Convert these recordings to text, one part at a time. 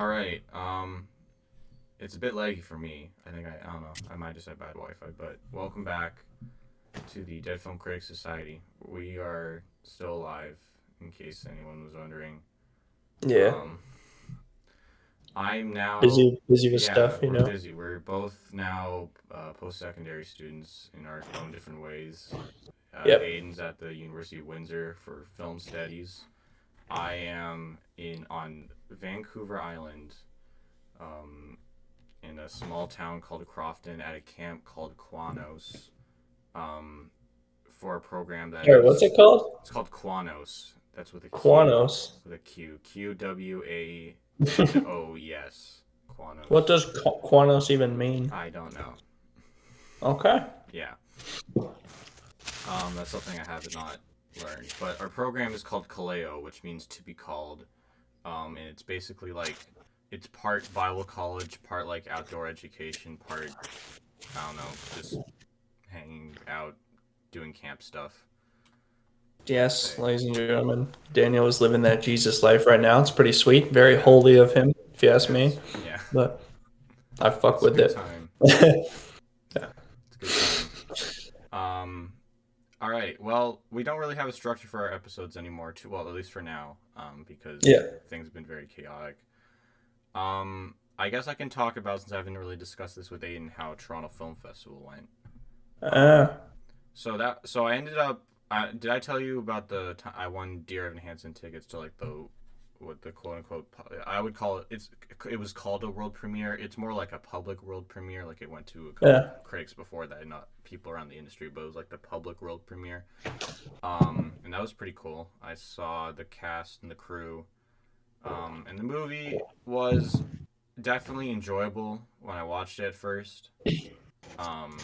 All right. It's a bit laggy for me. I don't know. I might just have bad Wi-Fi, but welcome back to the Dead Film Critics Society. We are still alive, in case anyone was wondering. Yeah, Um, I'm now, busy with yeah, stuff, we're busy. We're both now post-secondary students in our own different ways. Yep. Aiden's at the University of Windsor for film studies. I am in on Vancouver Island, um, in a small town called Crofton at a camp called Quanos, um, for a program that All right, what's is it called? it's called Quanos. That's with a Q, Quanos. with a Q, QWANOS. What Quanos. does Quanos even mean? I don't know. Okay. Yeah, that's something I have not learned. But our program is called Kaleo, which means to be called. And it's basically like it's part Bible college, part like outdoor education, part I don't know, just hanging out, doing camp stuff. I'd Yes, say. ladies and gentlemen, Daniel is living that Jesus life right now. It's pretty sweet, very Yeah, holy of him, if you ask yeah, me. yeah. But I fuck It's a with good it. time. Yeah. It's a good time. All right. Well, we don't really have a structure for our episodes anymore. Too well, at least for now. Because Yeah. things have been very chaotic. I guess I can talk about, since I haven't really discussed this with Aiden, how Toronto Film Festival went. Um, Uh, so I ended up. Did I tell you about I won Dear Evan Hansen tickets to like the what the quote unquote I would call it. It was called a world premiere. It's more like a public world premiere. Like it went to a couple yeah. critics before that, not people around the industry, but it was like the public world premiere. And that was pretty cool. I saw the cast and the crew. And the movie was definitely enjoyable when I watched it at first. Um,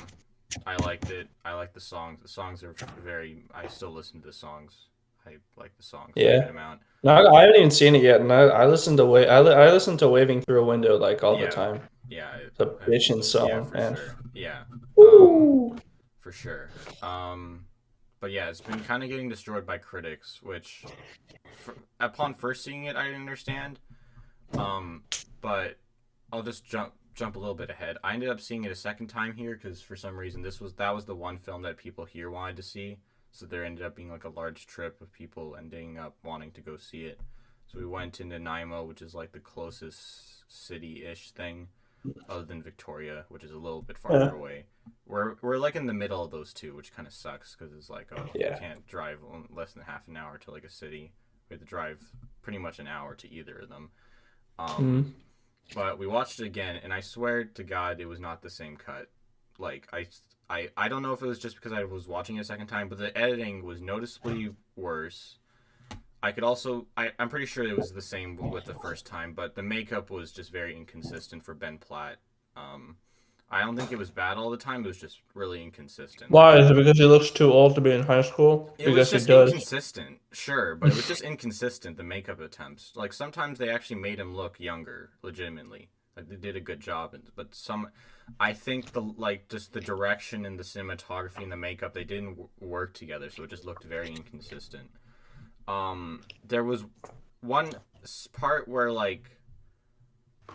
I liked it. I like the songs. The songs are very. I still listen to the songs. I like the songs a good Yeah. amount. No, I haven't even seen it yet, and I listen to I listen to Waving Through a Window like all the Yeah, time. yeah, It's a bitchin' yeah, song, for man. sure. Yeah, um, Ooh. for sure. But yeah, it's been kind of getting destroyed by critics, which, upon first seeing it, I didn't understand. Um, but I'll just jump a little bit ahead. I ended up seeing it a second time here because for some reason that was the one film that people here wanted to see. So there ended up being like a large trip of people ending up wanting to go see it. So we went into Nanaimo, which is like the closest city-ish thing, other than Victoria, which is a little bit farther Yeah. away. We're like in the middle of those two, which kind of sucks because it's like, oh, we Yeah. can't drive less than half an hour to like a city. We have to drive pretty much an hour to either of them. Um, Mm. but we watched it again, and I swear to God, it was not the same cut. Like I don't know if it was just because I was watching it a second time, but the editing was noticeably worse. I'm pretty sure it was the same with the first time, but the makeup was just very inconsistent for Ben Platt. Um, I don't think it was bad all the time. It was just really inconsistent. Why? Is it because he looks too old to be in high school? It was Because he just does. inconsistent, sure, but it was just inconsistent, the makeup attempts. Like, sometimes they actually made him look younger, legitimately. Like, they did a good job, but I think just the direction and the cinematography and the makeup, they didn't work together, so it just looked very inconsistent. There was one part where, like,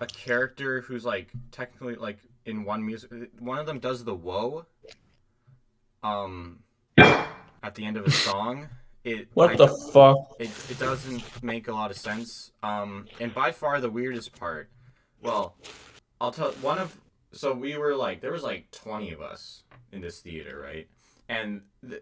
a character who's, like, technically, like, in one of them does the whoa, um, at the end of a song. What the fuck? It doesn't make a lot of sense. And by far the weirdest part. Well, I'll tell one of. So we were like, there was like 20 of us in this theater, right? And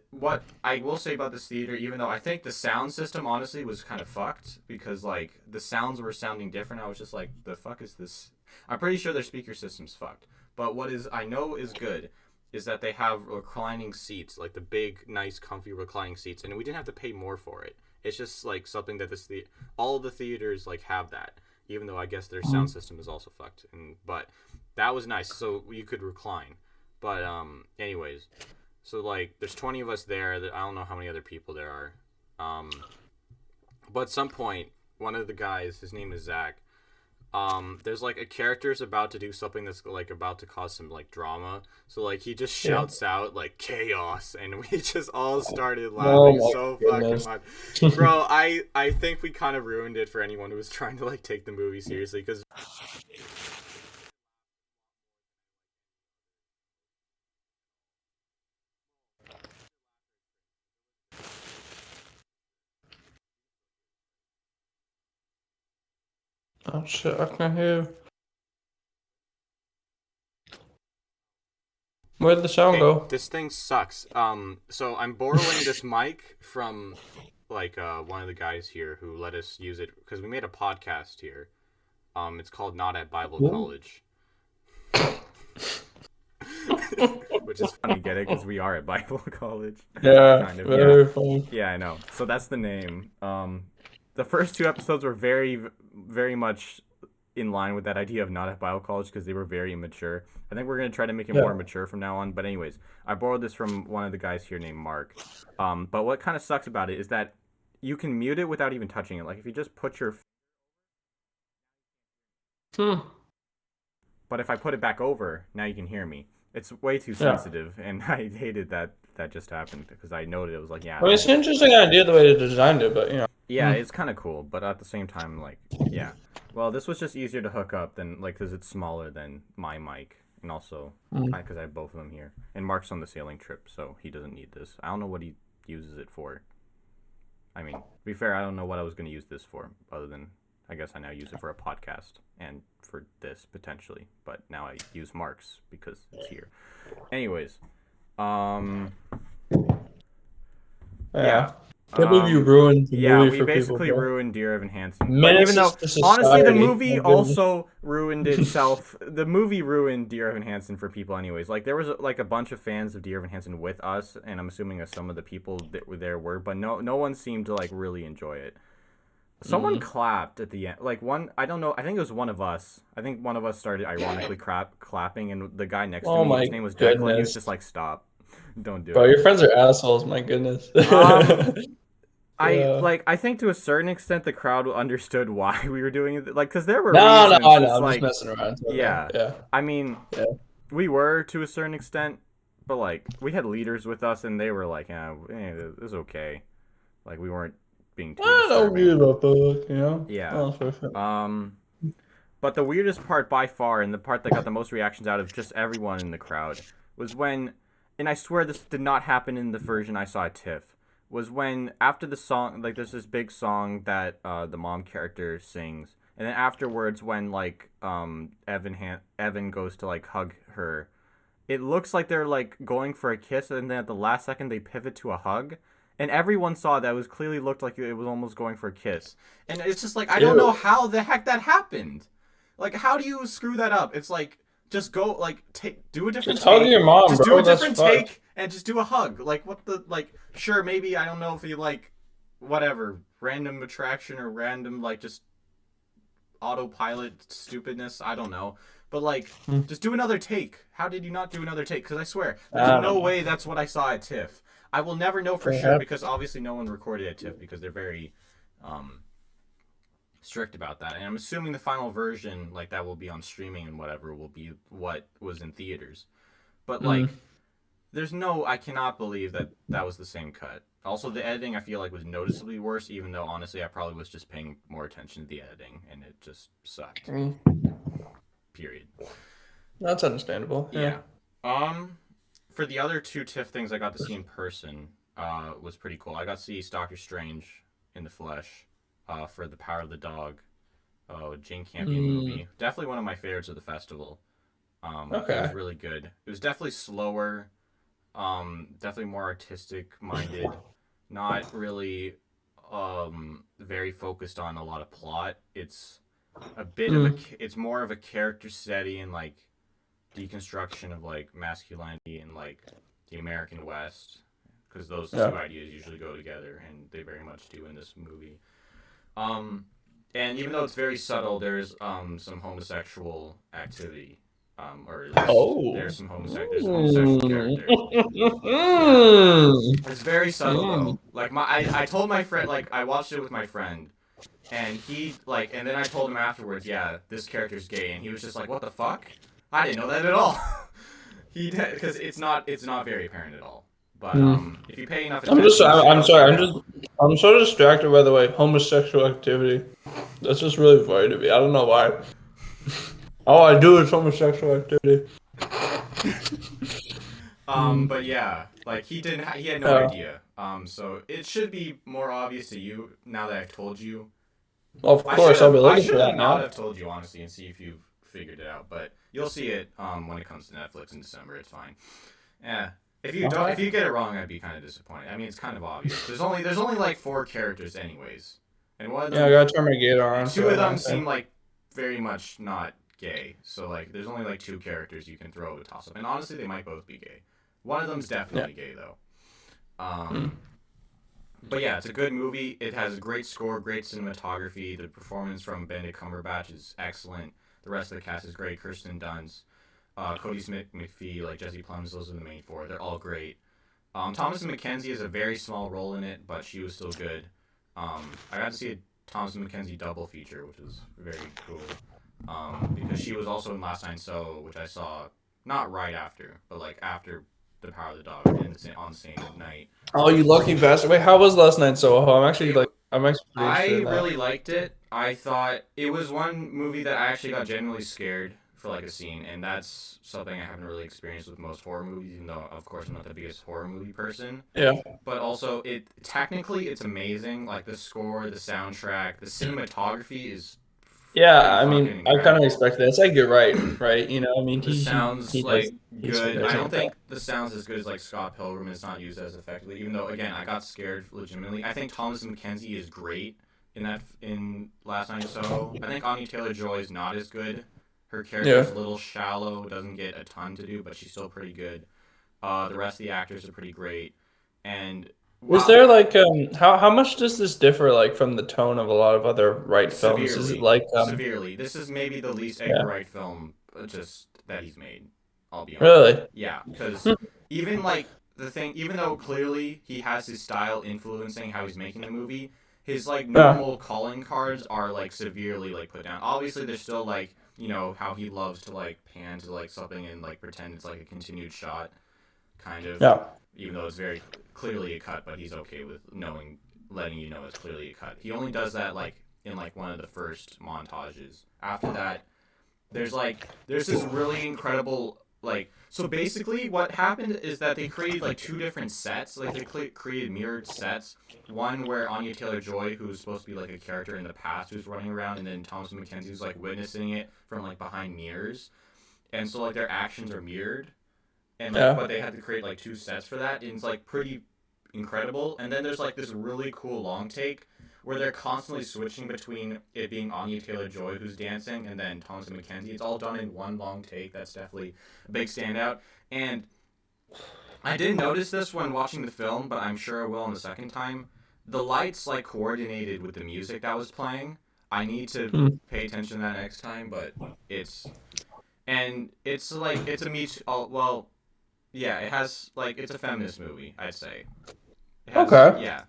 what I will say about this theater, even though I think the sound system honestly was kind of fucked because like the sounds were sounding different. I was just like, the fuck is this? I'm pretty sure their speaker system's fucked. But what is I know is good is that they have reclining seats, like the big, nice, comfy reclining seats, and we didn't have to pay more for it. It's just like something that all of the theaters like have that, even though I guess their sound system is also fucked. But that was nice, so you could recline. But anyways, so like there's 20 of us there. I don't know how many other people there are. But at some point, one of the guys, his name is Zach. There's like a character's about to do something that's like about to cause some like drama, so like he just Yeah. shouts out like chaos, and we just all started Oh laughing my so fucking goodness. much. Bro, I think we kind of ruined it for anyone who was trying to like take the movie seriously, because Oh shit, I can't hear you. Where'd the sound Hey, go? this thing sucks. So I'm borrowing this mic from one of the guys here who let us use it because we made a podcast here. It's called Not at Bible Ooh. College, which is funny, get it? Because we are at Bible College, Yeah, kind of. Yeah, very funny. yeah, I know. So that's the name. The first two episodes were very much in line with that idea of not at Bible College because they were very immature. I think we're gonna try to make it more Yeah. mature from now on. But anyways, I borrowed this from one of the guys here named Mark. But what kind of sucks about it is that you can mute it without even touching it. Like if you just put your, Hmm. but if I put it back over, now you can hear me. It's way too Yeah. sensitive, and I hated that just happened because I noted it was like, yeah, I mean, it's an interesting idea the way they designed it, but yeah, it's kind of cool, but at the same time, like, yeah. Well, this was just easier to hook up than like because it's smaller than my mic, and also Mm. because I have both of them here. And Mark's on the sailing trip, so he doesn't need this. I don't know what he uses it for. I mean, to be fair, I don't know what I was going to use this for, other than I guess I now use it for a podcast and for this potentially. But now I use Mark's because it's here. Anyways, um, yeah. Can't believe you ruined the Yeah, movie we for people, basically bro. ruined Dear Evan Hansen. But even Menaces though, to honestly, the society. movie My goodness. also ruined itself. The movie ruined Dear Evan Hansen for people, anyways. Like there was like a bunch of fans of Dear Evan Hansen with us, and I'm assuming that some of the people that were there were, but no one seemed to like really enjoy it. Someone clapped at the end. Like one, I don't know. I think it was one of us. I think one of us started ironically clapping, and the guy next to Oh me, my his name was Declan. He was goodness. just like, "Stop, don't do Bro, it." your friends are assholes, my goodness. Um, Yeah. I think to a certain extent the crowd understood why we were doing it, like because there were No, no, reasons. no, It's I'm just like, messing around. It's okay. yeah, Yeah. I mean, Yeah. we were to a certain extent, but like we had leaders with us, and they were like, "Yeah, it was okay." Like we weren't being too I don't disturbing. give a fuck, you know? Yeah. Oh, for sure. But the weirdest part by far, and the part that got the most reactions out of just everyone in the crowd, was when, and I swear this did not happen in the version I saw at TIFF, was when after the song, like there's this big song that the mom character sings, and then afterwards when like Evan goes to like hug her, it looks like they're like going for a kiss, and then at the last second they pivot to a hug. And everyone saw that it was clearly looked like it was almost going for a kiss. And it's just like I don't know Ew. how the heck that happened. Like, how do you screw that up? It's like just go like do a different Just hug take, your mom, just do bro. a That's different fine. take, and just do a hug. Like what the like? Sure, maybe I don't know if you like whatever random attraction or random like just autopilot stupidness. I don't know, but like Hmm. just do another take. How did you not do another take? Because I swear, there's I don't no know. way that's what I saw at TIFF. I will never know for sure because Perhaps. obviously no one recorded at TIFF because they're very um, strict about that. And I'm assuming the final version, like that will be on streaming and whatever, will be what was in theaters. But Mm. like, I cannot believe that that was the same cut. Also, the editing I feel like was noticeably worse, even though honestly I probably was just paying more attention to the editing and it just sucked. Mm. Period. That's understandable. Yeah. Yeah. Um, for the other two TIFF things I got to see in person, was pretty cool. I got to see Doctor Strange in the flesh, for the Power of the Dog, Jane Campion Mm. movie. Definitely one of my favorites of the festival. It was Okay. really good. It was definitely slower, definitely more artistic minded, not really, very focused on a lot of plot. It's a bit of a, Mm. it's more of a character study and like deconstruction of like masculinity and like the American West, because those Yeah. two ideas usually go together, and they very much do in this movie. Um, and even though it's very subtle, there's some homosexual activity, or at least Oh. there's a homosexual character. Yeah, Mm. it's very subtle Mm. though. Like I told my friend, like I watched it with my friend, and he like, and then I told him afterwards, yeah, this character's gay, and he was just like, what the fuck? I didn't know that at all. Because it's not very apparent at all. But Mm. if you pay enough I'm just. attention, you should I'm go sorry. check I'm it just. out. I'm so distracted by the way homosexual activity. That's just really funny to me. I don't know why. All I do is homosexual activity. Mm. But yeah, like he had no Yeah. idea. So it should be more obvious to you now that I've told you. Well, of I should course, I'll have be I looking for should have that not now. have told you honestly and see if you've figured it out, but you'll see it when it comes to Netflix in December. It's fine. Yeah. If Okay. you get it wrong, I'd be kind of disappointed. I mean, it's kind of obvious. There's only like four characters anyways, and one of Yeah, I them, gotta turn my gator on two so of I'm them not saying. seem like very much not gay. So like, there's only like two characters you can throw a toss up, and honestly, they might both be gay. One of them's Yeah. definitely gay though. Hmm. Um, but yeah, it's a good movie. It has a great score, great cinematography. The performance from Benedict Cumberbatch is excellent. The rest of the cast is great. Kirsten Dunst, Cody Smith McPhee, like Jesse Plemons, those are the main four. They're all great. Thomas McKenzie has a very small role in it, but she was still good. I got to see a Thomas McKenzie double feature, which was very cool. Because she was also in Last Night in Soho, which I saw not right after, but like after The Power of the Dog, on the same night. Oh, you lucky bastard! Wait, how was last night so? It, I'm actually pretty interested I in that. really liked it. I thought it was one movie that I actually got genuinely scared for like a scene, and that's something I haven't really experienced with most horror movies. Even though, of course, I'm not the biggest horror movie person, Yeah. but also it technically it's amazing. Like the score, the soundtrack, the cinematography is Yeah, pretty I fucking mean, I kind of incredible. expected that. It's like you're right, right? I mean, The sounds he does like he's so good. good I don't at that. think the sounds as good as like Scott Pilgrim. It's not used as effectively. Even though again, I got scared legitimately. I think Thomas McKenzie is great in Last Night in Soho. I think Anya Taylor Joy is not as good. Her Yeah. character's a little shallow. Doesn't get a ton to do, but she's still pretty good. The rest of the actors are pretty great. And Is wow, there like how much does this differ like from the tone of a lot of other Wright films? Is it severely, like severely. This is maybe the least Edgar yeah, Wright film just that he's made. I'll be honest. really? Yeah, because even like the thing, even though clearly he has his style influencing how he's making the movie, his like Yeah. normal calling cards are like severely like put down. Obviously, there's still like how he loves to like pan to like something and like pretend it's like a continued shot, kind of, Yeah. even though it's very clearly a cut, but he's okay with letting you know it's clearly a cut. He only does that like in like one of the first montages. After that, there's this really incredible like so basically what happened is that they created like two different sets. Like they created mirrored sets. One where Anya Taylor Joy, who's supposed to be like a character in the past, who's running around, and then Thomas McKenzie's like witnessing it from like behind mirrors, and so like their actions are mirrored, and like Yeah. but they had to create like two sets for that, and it's like pretty incredible. And then there's like this really cool long take where they're constantly switching between it being Anya Taylor Joy who's dancing and then Thomas McKenzie. It's all done in one long take. That's definitely a big standout. And I didn't notice this when watching the film, but I'm sure I will on the second time. The lights like coordinated with the music that was playing. I need to Hmm. pay attention to that next time, but it's it's like it's a me too, well, yeah, it has like it's a feminist movie, I'd say. It has Okay. yeah.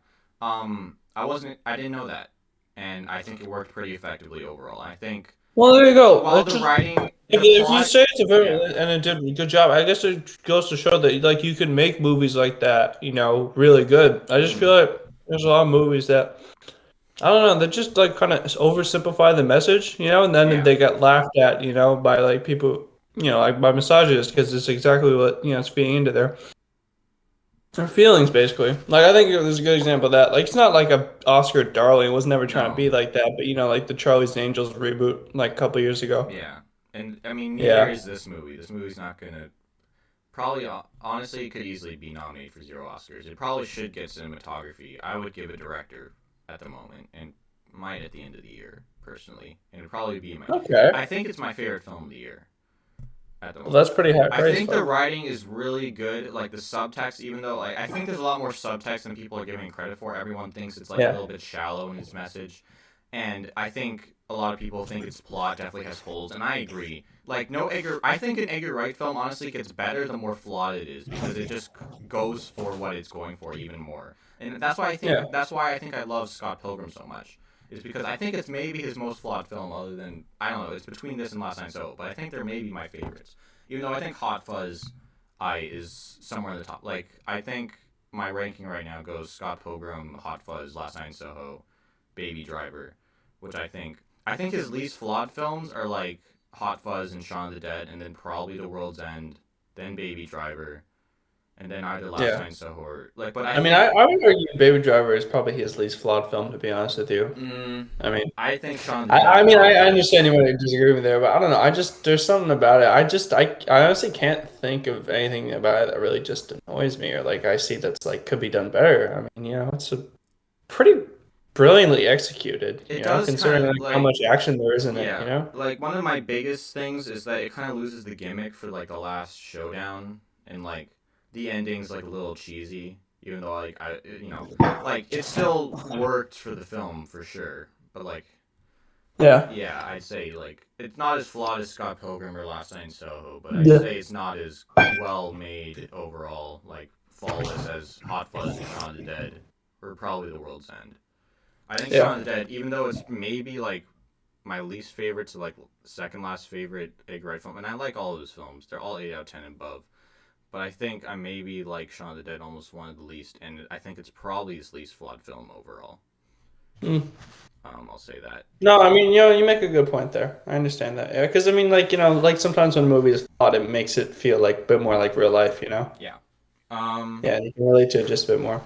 I didn't know that. And I think it worked pretty effectively overall. I think Well, there you go. while It's the just writing, the if you plot, say it's a yeah. very and it did a good job, I guess it goes to show that like you can make movies like that, really good. I just feel Mhm. like there's a lot of movies that I don't know, they just like kind of oversimplify the message, and then Yeah. they get laughed at, by like people, like by misogynists because it's exactly what it's feeding into their feelings basically. Like I think there's a good example of that. Like it's not like a Oscar darling. It was never trying to No. be like that, but like the Charlie's Angels reboot like a couple years ago. Yeah. And I mean, neither Yeah. is this movie. This movie's not going to probably honestly it could easily be nominated for 0 Oscars. It probably should get cinematography. I would give it director at the moment and might at the end of the year personally. And it'd probably be my Okay. I think it's my favorite film of the year at the Well, moment. that's pretty high I praise think for the it. writing is really good, like the subtext. Even though like I think there's a lot more subtext than people are giving credit for. Everyone thinks it's like a Yeah. little bit shallow in its message, and I think a lot of people think its plot definitely has holes, and I agree. Like no Edgar, I think an Edgar Wright film honestly gets better the more flawed it is because it just goes for what it's going for even more, and Yeah. that's why I think I love Scott Pilgrim so much. Is because I think it's maybe his most flawed film, other than I don't know. It's between this and Last Night So, but I think they're maybe my favorites. Even though I think Hot Fuzz, is somewhere in the top. Like I think my ranking right now goes Scott Pilgrim, Hot Fuzz, Last Night in Soho, Baby Driver, which I think his least flawed films are like Hot Fuzz and Shaun of the Dead, and then probably The World's End, then Baby Driver, and then either Last Yeah. Night in Soho or like. But I I mean, think, I would argue Baby Driver is probably his least flawed film, to be honest with you. mm, I mean, I think Shaun of the I Dead mean, I probably understand is. you might disagree with me there, but I don't know. I just there's something about it. I honestly can't think of anything about it that really just annoys me or like I see that's like could be done better. I mean, it's a pretty brilliantly executed, It does kind considering of like how much action there is in it, yeah, like one of my biggest things is that it kind of loses the gimmick for like the last showdown, and like the ending's like a little cheesy, even though like like it still worked for the film for sure, but like Yeah. yeah, I'd say like it's not as flawed as Scott Pilgrim or Last Night in Soho, but I'd Yeah. say it's not as well made overall, like flawless as Hot Fuzz and Shaun of the Dead, or probably The World's End. I think Shaun Yeah. of the Dead, even though it's maybe like my least favorite to like second last favorite Edgar Wright film, and I like all of his films. They're all 8 out of 10 and above. But I think I maybe like Shaun of the Dead almost one of the least, and I think it's probably his least flawed film overall. Mm. I'll say that. No, I mean, you make a good point there. I understand that. Yeah, because I mean, like, like sometimes when a movie is flawed, it makes it feel like a bit more like real life. Yeah. Yeah, you can relate to it just a bit more.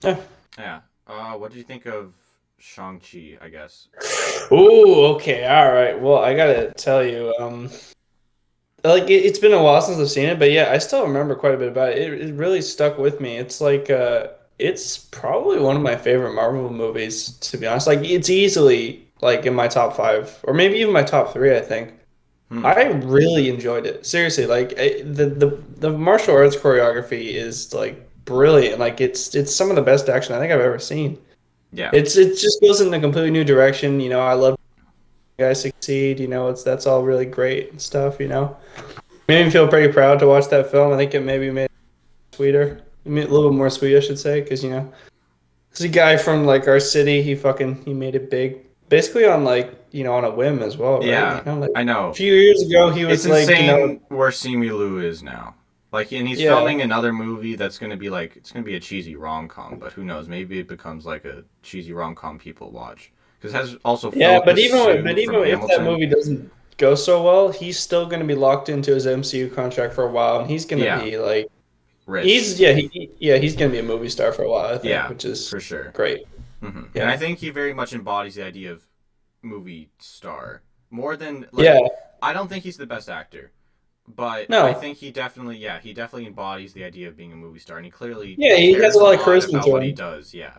Yeah. Yeah. What do you think of Shang-Chi, I guess? Ooh, okay, all right. Well, I gotta tell you, like it's been a while since I've seen it, but yeah, I still remember quite a bit about it. It really stuck with me. It's like it's probably one of my favorite Marvel movies, to be honest. Like it's easily like in my top five, or maybe even my top three, I think. Hmm. I really enjoyed it. Seriously, like the martial arts choreography is like brilliant. Like it's some of the best action I think I've ever seen. Yeah. It just goes in a completely new direction. I love guys succeed. It's that's all really great and stuff. Made me feel pretty proud to watch that film. I think it maybe made it sweeter, a little bit more sweet, I should say, because he's a guy from like our city. He made it big, basically on like on a whim as well, right? Yeah. Like I a know. few years ago, he It's was like insane where Simu Liu is now. Like, and he's yeah, filming another movie that's gonna be like it's gonna be a cheesy rom com, but who knows? Maybe it becomes like a cheesy rom com people watch because it has also yeah. But Focus Sue from if that Hamilton. movie doesn't go so well, he's still going to be locked into his MCU contract for a while, and he's going to Yeah, be like rich. he's going to be a movie star for a while, I think, Yeah, which is for sure. great. And I Yeah, think he very much embodies the idea of movie star more than like. yeah. I don't think he's the best actor, but I No, think he definitely embodies the idea of being a movie star, and he clearly yeah, he has cares a a lot of lot charisma about to what he him. does. Yeah,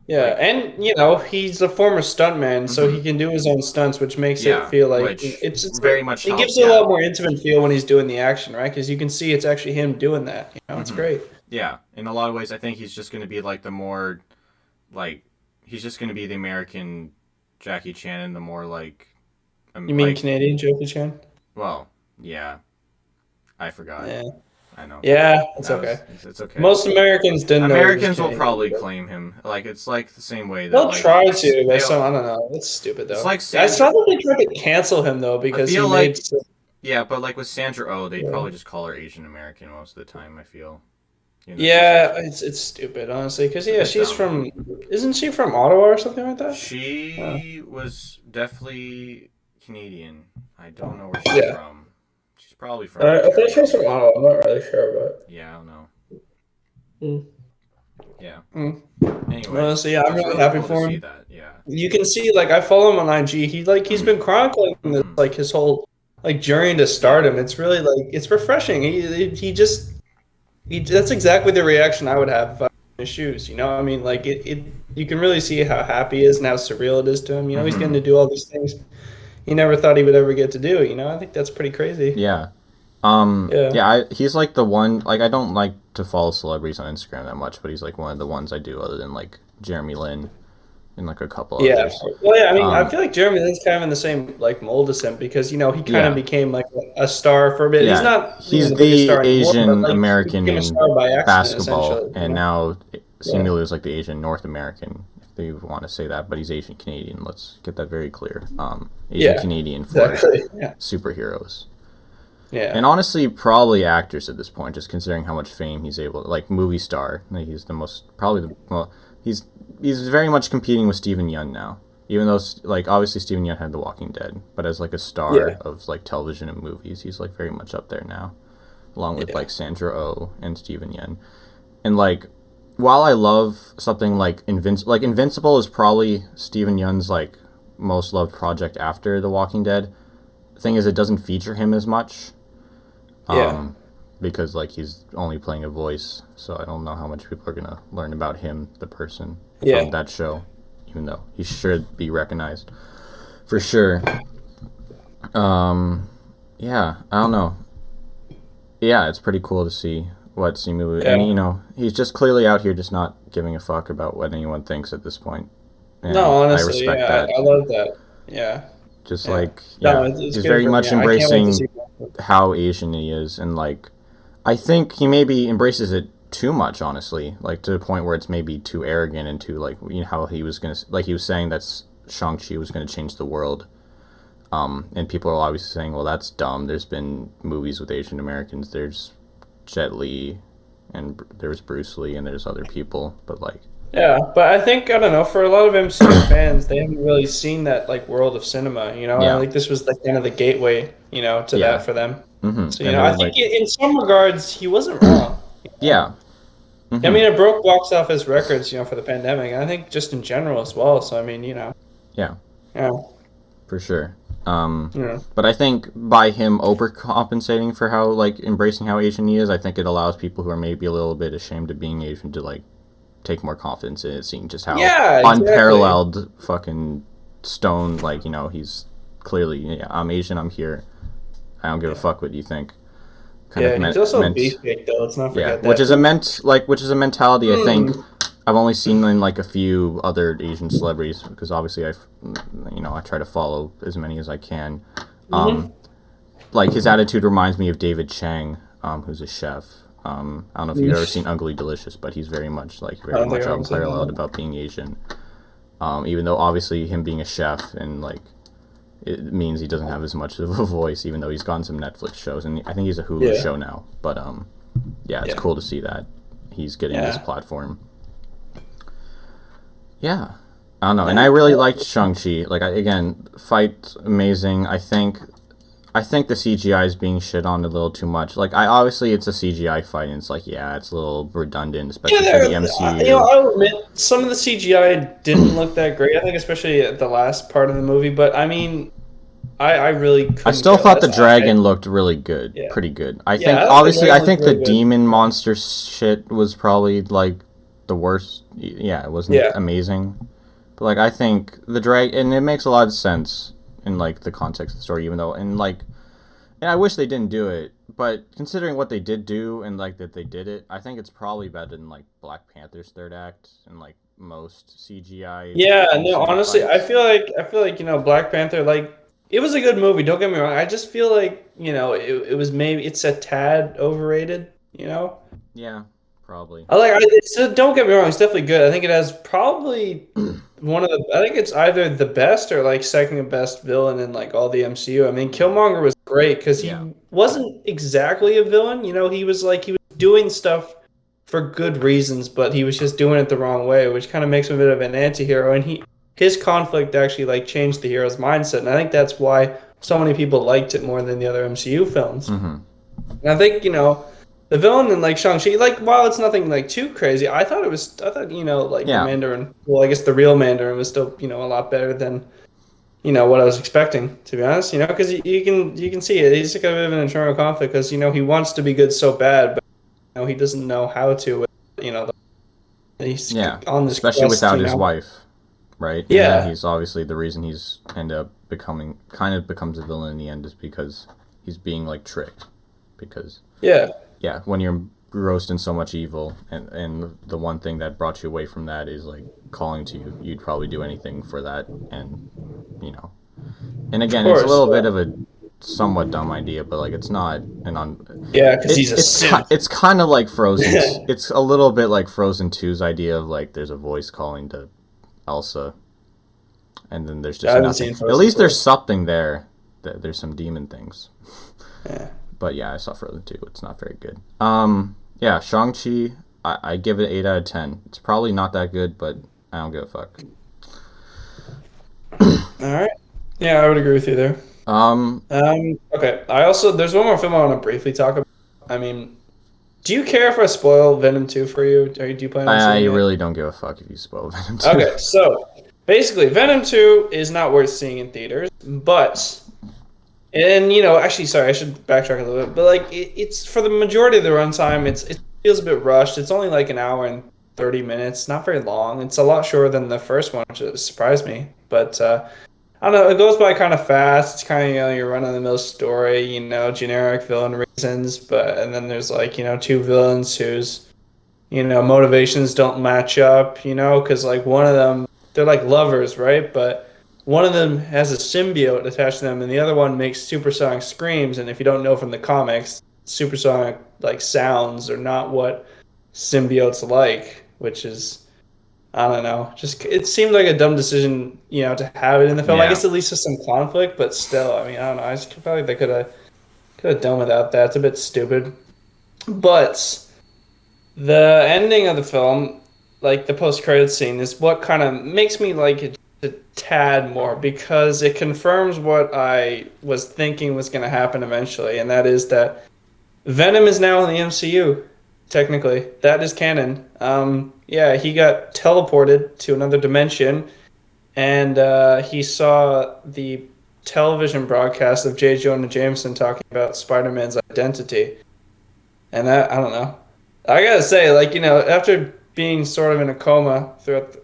Yeah, like. and he's a former stuntman, so Hmm. he can do his own stunts, which makes it Yeah, feel like which it's just like very much it gives helps. it a Yeah. lot more intimate feel when he's doing the action, right? Because you can see it's actually him doing that. It's Hmm. great. Yeah, in a lot of ways, I think he's just going to be like the more, like, he's just going to be the American Jackie Chan, and the more You mean like, Canadian Jackie Chan? well, yeah, I forgot. Yeah, I know yeah, it's that okay. was it's okay. Most Americans didn't know he was Americans will Canadian. probably claim him. Like it's like the same way that They'll like try to, but they. some I don't know. That's stupid It's though. like I Sandra. saw that they tried to cancel him though I because he feel made. like yeah, but like with Sandra Oh, they'd Yeah, probably just call her Asian American most of the time. I feel. She's yeah, Asian. it's stupid honestly because It's a yeah, bit she's dumb. from. Isn't she from Ottawa or something like that? Uh, She was definitely Canadian. I don't know where she's yeah. from. She's probably from I think she's Ontario. from Ottawa. I'm not really sure, but. Yeah, I don't know. Mm. Yeah. Mm. Anyway, Honestly, yeah, I'm it's really really happy cool to for see him. that. Yeah. You can see, like, I follow him on IG. He's been chronicling this, Hmm. like, his whole like journey to Yeah. stardom. It's really like it's refreshing. He just that's exactly the reaction I would have if I was in his shoes. I mean, like it you can really see how happy he is and how surreal it is to him. He's getting Hmm. to do all these things he never thought he would ever get to do. I think that's pretty crazy. Yeah. Yeah. Yeah. He's like the one. Like, I don't like to follow celebrities on Instagram that much, but he's like one of the ones I do, other than like Jeremy Lin and like a couple Yeah. others. Well, yeah, I mean, I Um. feel like Jeremy Lin's kind of in the same like mold as him because he kind of Yeah. became like a star for a bit. He's Yeah, not he's the biggest the star anymore, but Asian like he American became a in star by accident basketball, essentially. and now Yeah. Simu is like the Asian North American, if they want to say that, but he's Asian Canadian. Let's get that very clear. Asian Yeah. Canadian for Exactly. Yeah. superheroes, Yeah. and honestly, probably actors at this point, just considering how much fame he's able to, like movie star. Like, he's the most probably the well, he's very much competing with Steven Yeun now. Even though, like, obviously Steven Yeun had The Walking Dead, but as like a star Yeah. of like television and movies, he's like very much up there now. along with like Sandra Oh and Steven Yeun. And like, while I love something like Invincible is probably Steven Yeun's like most loved project after The Walking Dead. The thing is, it doesn't feature him as much. Because like he's only playing a voice, so I don't know how much people are gonna learn about him, the person, from that show, even though he should be recognized for sure. Yeah, I don't know. Yeah, it's pretty cool to see what Simu, and you know, he's just clearly out here just not giving a fuck about what anyone thinks at this point. And no, honestly, I respect that. I love that. Yeah. Just like, No, it's he's good very for much me. I can't wait to embracing see that. how Asian he is, and like, I think he maybe embraces it too much, honestly, like to the point where it's maybe too arrogant and too like, you know, how he was gonna, like he was saying that Shang-Chi was gonna change the world, and people are obviously saying, well, that's dumb. There's been movies with Asian Americans. There's Jet Li, and there's Bruce Lee, and there's other people, but like. Yeah, but I think, I don't know, for a lot of MCU fans, they haven't really seen that like world of cinema, you know. I think this was like kind of the gateway, you know, to that for them. Mm-hmm. So, you know, I think in some regards he wasn't wrong. Yeah. Mm-hmm. I mean, it broke box office records, you know, for the pandemic. And I think just in general as well. So, I mean, you know. Yeah. Yeah. For sure. But I think by him overcompensating for how, like, embracing how Asian he is, I think it allows people who are maybe a little bit ashamed of being Asian to, like, take more confidence in it, seeing just how unparalleled fucking stone, like, you know, he's clearly, I'm Asian, I'm here. I don't give a fuck what you think. He's also a beefcake, though. Let's not forget that. Which is a mentality I think I've only seen in like a few other Asian celebrities, because obviously I try to follow as many as I can. Like his attitude reminds me of David Chang, who's a chef. I don't know if you've ever seen Ugly Delicious, but he's very much unparalleled about being Asian. Even though obviously him being a chef and like it means he doesn't have as much of a voice, even though he's gotten some Netflix shows, and I think he's a Hulu show now. But it's cool to see that he's getting this platform. Yeah, I don't know, and I really liked Shang-Chi. Like, again, fight amazing. I think the CGI is being shit on a little too much. Like, obviously it's a CGI fight, and it's like, it's a little redundant, especially for the MCU. You know, I'll admit, some of the CGI didn't look that great. I think especially at the last part of the movie. But I mean, I really couldn't. I still thought the dragon looked really good, pretty good. I think the demon monster shit was probably like the worst. Yeah, it wasn't amazing. But like, I think the dragon, and it makes a lot of sense in like the context of the story, even though, and I wish they didn't do it, but considering what they did do and like that they did it, I think it's probably better than like Black Panther's third act and like most CGI. Yeah, no, honestly, fights. I feel like you know, Black Panther, like, it was a good movie. Don't get me wrong. I just feel like, you know, it was maybe it's a tad overrated. You know. Yeah, probably. Don't get me wrong. It's definitely good. I think it has probably I think it's either the best or like second best villain in like all the MCU. I mean, Killmonger was great because he wasn't exactly a villain. You know, he was doing stuff for good reasons, but he was just doing it the wrong way, which kind of makes him a bit of an anti-hero. And his conflict actually like changed the hero's mindset, and I think that's why so many people liked it more than the other MCU films. Mm-hmm. And I think, you know, the villain in like Shang-Chi, like, while it's nothing like too crazy, I thought you know, like the Mandarin. Well, I guess the real Mandarin was still, you know, a lot better than, you know, what I was expecting, to be honest. You know, because you can see it. He's like a bit of an internal conflict because, you know, he wants to be good so bad, but, you know, he doesn't know how to. You know, he's on this especially quest, without his wife. Right? Yeah. And he's obviously the reason he's becomes a villain in the end is because he's being like tricked. Because when you're engrossed in so much evil, and the one thing that brought you away from that is like calling to you, you'd probably do anything for that, and you know. And again, it's a little bit of a somewhat dumb idea, but like it's not because he's a Sith. It's kind of like Frozen. It's a little bit like Frozen 2's idea of like there's a voice calling to Elsa, and then there's just nothing. At least there's something there. There's some demon things. Yeah. But yeah, I saw Frozen 2. It's not very good. Shang-Chi, I give it 8 out of 10. It's probably not that good, but I don't give a fuck. Alright. Yeah, I would agree with you there. Okay. There's one more film I want to briefly talk about. I mean, do you care if I spoil Venom 2 for you? Do you plan on I seeing it? really don't give a fuck if you spoil Venom 2. Okay, so basically, Venom 2 is not worth seeing in theaters, but. And actually, sorry, I should backtrack a little bit. But like, it's for the majority of the runtime, it feels a bit rushed. It's only like an hour and 30 minutes, not very long. It's a lot shorter than the first one, which surprised me. But I don't know, it goes by kind of fast. It's kind of your run of the mill story, generic villain reasons. But and then there's like two villains whose motivations don't match up. Because like one of them, they're like lovers, right? But one of them has a symbiote attached to them, and the other one makes supersonic screams. And if you don't know from the comics, supersonic like sounds are not what symbiotes like, which is I don't know. Just it seemed like a dumb decision, to have it in the film. I Yeah. guess at least there's some conflict, but still, I mean, I don't know. I just felt like they could have done without that. It's a bit stupid. But the ending of the film, like the post-credit scene, is what kind of makes me like it a tad more because it confirms what I was thinking was going to happen eventually, and that is that Venom is now in the MCU. Technically, that is canon. Yeah, he got teleported to another dimension, and he saw the television broadcast of J. Jonah Jameson talking about Spider-Man's identity. And that, I don't know. I gotta say, like, after being sort of in a coma throughout,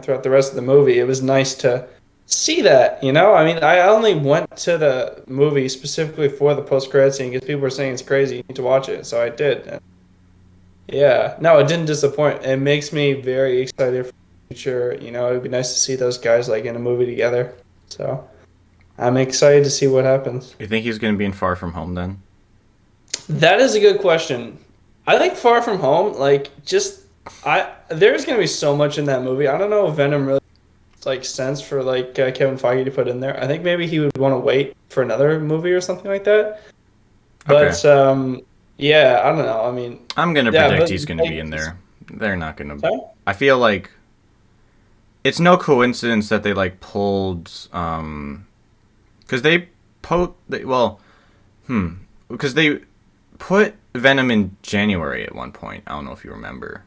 throughout the rest of the movie, it was nice to see that, I mean, I only went to the movie specifically for the post-credit scene because people were saying it's crazy, you need to watch it, so I did. And yeah, no, it didn't disappoint. It makes me very excited for the future. It'd be nice to see those guys like in a movie together. So I'm excited to see what happens. You think he's going to be in Far From Home then? That is a good question. I think Far From Home, like, there's gonna be so much in that movie. I don't know if Venom really like sense for like Kevin Feige to put in there. I think maybe he would want to wait for another movie or something like that. But yeah, I don't know. I mean, I'm gonna predict he's gonna be in there. They're not gonna. Sorry? I feel like it's no coincidence that they like pulled because because they put Venom in January at one point. I don't know if you remember.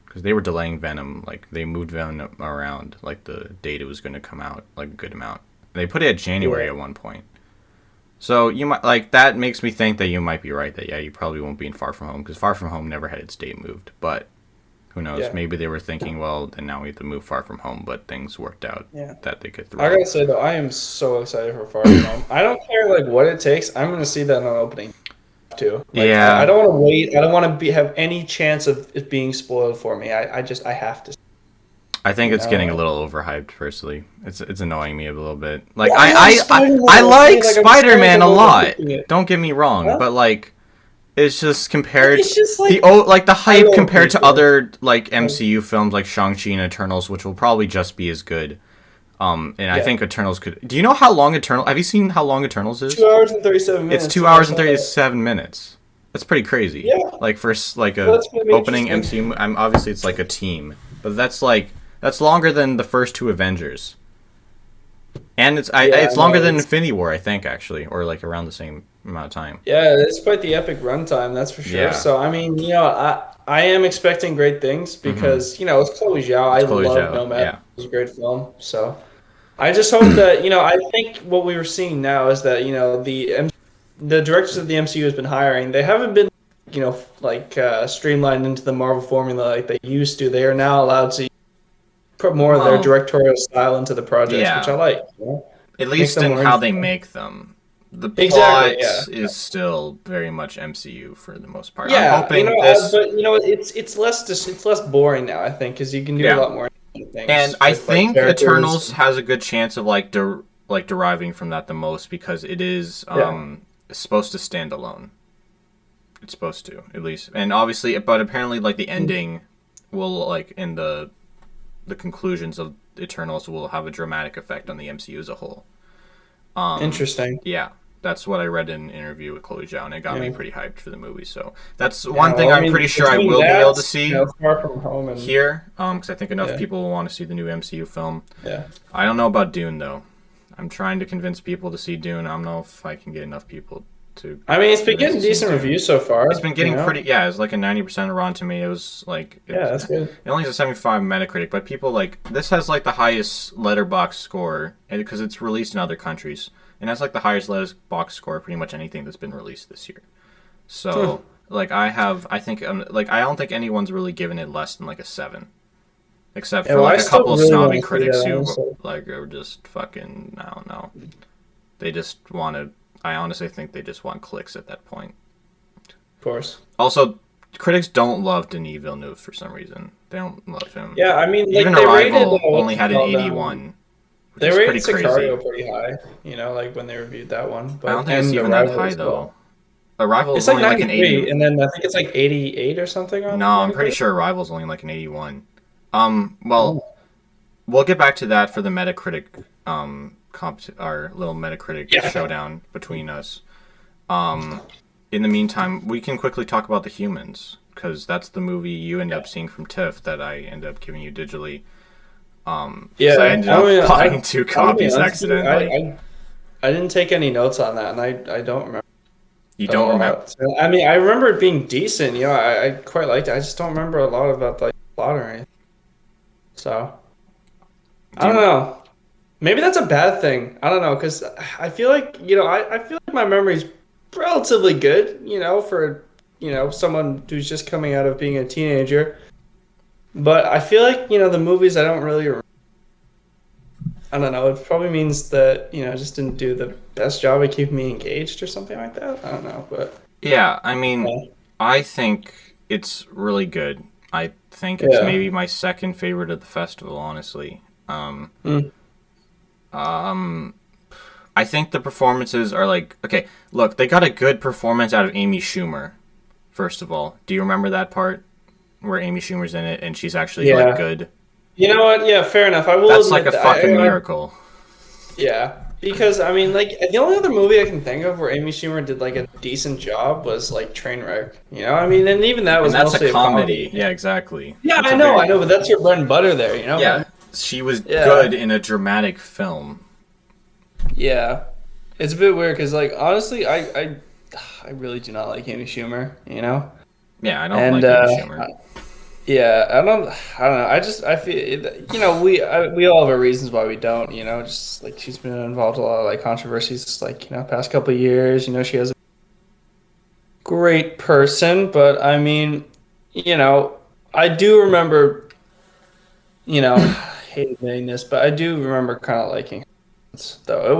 Because they were delaying Venom, like they moved Venom around, like the date it was going to come out, like a good amount. They put it at January at one point. So you might like that makes me think that you might be right that you probably won't be in Far From Home because Far From Home never had its date moved. But who knows? Yeah. Maybe they were thinking, well, then now we have to move Far From Home, but things worked out that they could throw. I gotta say though, I am so excited for Far From Home. I don't care like what it takes. I'm gonna see that on opening. Too. Like, yeah. I don't want to wait. I don't want to have any chance of it being spoiled for me. I have to. I think it's getting a little overhyped. Personally, it's annoying me a little bit. Like well, I like Spider-Man a lot. Don't get me wrong, but like it's just compared the hype compared to other like MCU films like Shang-Chi and Eternals, which will probably just be as good. I think Eternals could. Do you know how long Eternals? Have you seen how long Eternals is? 2 hours and 37 minutes. It's 2 hours and 37 minutes. That's pretty crazy. Yeah. Like for like a opening MCU. Obviously it's like a team, but that's longer than the first two Avengers. And it's longer than Infinity War, I think, actually, or like around the same amount of time. Yeah, it's quite the epic runtime, that's for sure. Yeah. So I mean, I am expecting great things because it's Chloe Zhao. I love Nomad. Yeah. It was a great film. So I just hope that I think what we were seeing now is that the directors of the MCU has been hiring. They haven't been streamlined into the Marvel formula like they used to. They are now allowed to put more of their directorial style into the projects, which I like. At least in how they make them. The plot is still very much MCU for the most part. Yeah, I'm hoping it's less boring now. I think because you can do a lot more things. And I think Eternals has a good chance of deriving from that the most because it is supposed to stand alone. It's supposed to at least, and obviously, but apparently, like the ending will in the conclusions of Eternals will have a dramatic effect on the MCU as a whole. Interesting. Yeah, that's what I read in an interview with Chloe Zhao, and it got me pretty hyped for the movie. So that's one thing I'm pretty sure I will be able to see Far From Home and here, because I think enough people will want to see the new MCU film. Yeah. I don't know about Dune though. I'm trying to convince people to see Dune. I don't know if I can get enough people to. I mean, it's been and as getting it seems decent to. reviews so far. It's been getting pretty. Yeah, it's like a 90% Rotten Tomatoes. Like Yeah, that's good. it only has a 75 Metacritic, but people like this has like the highest letterbox score because it's released in other countries, and that's like the highest letterbox score of pretty much anything that's been released this year. So like I think like I don't think anyone's really given it less than like a 7, except Yeah, for well, like I a still couple of really snobby want to see critics that, who honestly. like are just fucking I don't know. They just want to. I honestly think they just want clicks at that point. Of course. Also, critics don't love Denis Villeneuve for some reason. They don't love him. Yeah, I mean, like Even they rated Arrival only what's it had an called, 81, which they is rated pretty crazy. Sicario pretty high, like when they reviewed that one, I don't but think it's and even that Arrival high as though. well. Arrival It's is like only like an 93, 80. and then I think it's like 88 or something on No, I'm pretty Metacritic. sure Arrival's only like an 81. Well, Oh. we'll get back to that for the Metacritic our little Metacritic Yeah. showdown between us. In the meantime, we can quickly talk about The Humans because that's the movie you end up seeing from TIFF that I end up giving you digitally. Yeah, So I ended up buying 2 I'll be copies honest with you, accidentally. I didn't take any notes on that, and I don't remember You a don't remember? lot. I mean, I remember it being decent. I quite liked it. I just don't remember a lot about the plot or anything. So I Do don't you, know. Maybe that's a bad thing. I don't know because I feel like I feel like my memory's relatively good. For someone who's just coming out of being a teenager. But I feel like the movies I don't really remember. I don't know. It probably means that I just didn't do the best job of keeping me engaged or something like that. I don't know, but yeah, I mean, yeah. I think it's really good. I think it's Yeah. maybe my second favorite of the festival, honestly. Mm. Um, I think the performances are like okay. Look, they got a good performance out of Amy Schumer. First of all, do you remember that part where Amy Schumer's in it and she's actually like Yeah. good? You know what? Yeah, fair enough. I will That's like admit a that. fucking miracle. Yeah, because I mean, like the only other movie I can think of where Amy Schumer did like a decent job was like Trainwreck. I mean, and even that And was that's mostly a comedy. Yeah, exactly. Yeah, It's I a know, very but that's your bread and butter there. yeah. She was Yeah. good in a dramatic film. Yeah, it's a bit weird because like honestly, I really do not like Amy Schumer. Yeah, I don't And like Amy Schumer. yeah, I don't know. I feel we all have our reasons why we don't. Just like she's been involved in a lot of like controversies, like past couple of years. She has a great person, but I mean, I do remember. I hate admitting this, but I do remember kind of liking her, though it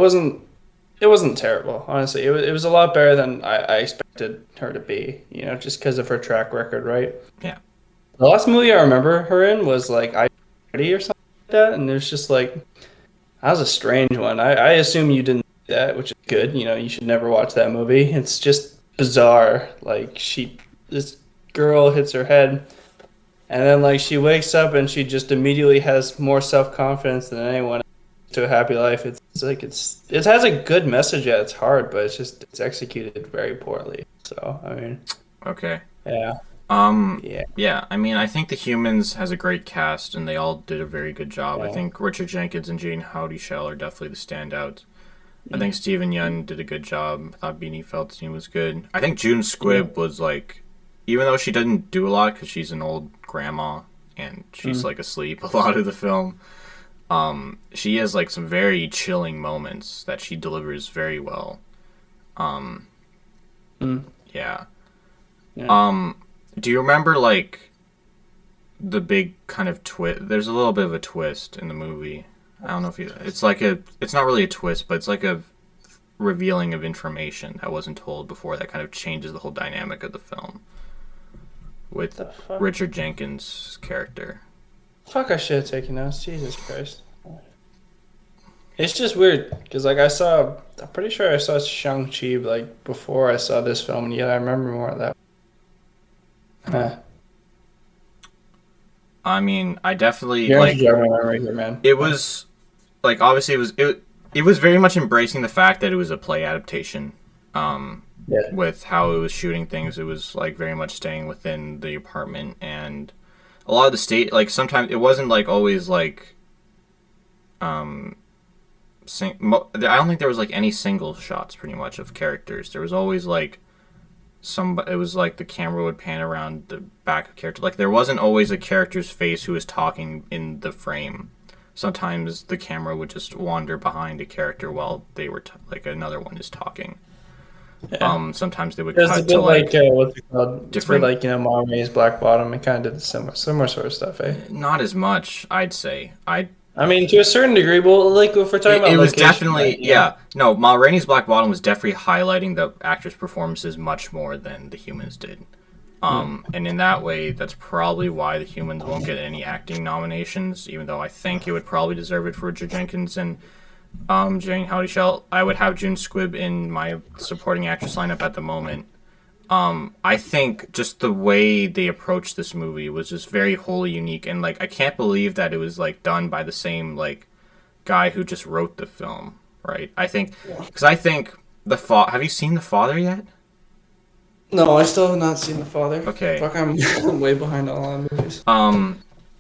wasn't terrible. Honestly, it was a lot better than I expected her to be. Just because of her track record, right? Yeah. The last movie I remember her in was like I Ready or something like that, and it was just like that was a strange one. I assume you didn't see that, which is good. You should never watch that movie. It's just bizarre. Like this girl hits her head, and then like she wakes up and she just immediately has more self confidence than anyone to a happy life. It's like it has a good message at its heart, but it's executed very poorly. So I mean, Okay. yeah. Yeah. Yeah, I mean, I think The Humans has a great cast, and they all did a very good job. I Yeah. think Richard Jenkins and Jane Howdyshell are definitely the standouts. I think Stephen Yeun did a good job. I thought Beanie Feldstein was good. I think June Squibb was like, even though she doesn't do a lot because she's an old grandma and she's like asleep a lot of the film, she has like some very chilling moments that she delivers very well. Yeah. Yeah. Do you remember like the big kind of twist? There's a little bit of a twist in the movie. I don't know if you. It's like it's not really a twist, but it's like a revealing of information that wasn't told before that kind of changes the whole dynamic of the film. With The fuck? Richard Jenkins' character. Fuck, I should have taken notes. Jesus Christ. It's just weird because like I'm pretty sure I saw Shang-Chi like before I saw this film, and yet I remember more of that. I mean, I definitely You're like. jogging my memory here, man. It was like obviously it was very much embracing the fact that it was a play adaptation. Yeah. With how it was shooting things, it was like very much staying within the apartment, and a lot of the state like sometimes it wasn't like always like I don't think there was like any single shots pretty much of characters. There was always like it was like the camera would pan around the back of character. Like there wasn't always a character's face who was talking in the frame. Sometimes the camera would just wander behind a character while they were like another one is talking. Yeah. Sometimes they would It's a cut bit to like what's it called? It's a bit different. like Ma Rainey's Black Bottom. It kind of did the similar sort of stuff, eh? Not as much, I'd say. I mean, to a certain degree, well, like if we're talking about It was location, definitely right, you know? No. Ma Rainey's Black Bottom was definitely highlighting the actors' performances much more than the Humans did. And in that way, that's probably why the Humans won't get any acting nominations, even though I think it would probably deserve it for Richard Jenkins and Jane Howdy-Shell. I would have June Squibb in my supporting actress lineup at the moment. I think just the way they approached this movie was just very wholly unique, and like I can't believe that it was like done by the same like guy who just wrote the film, right? I think because I think have you seen The Father yet? No, I still have not seen The Father. Okay. Fuck, I'm way behind all on movies.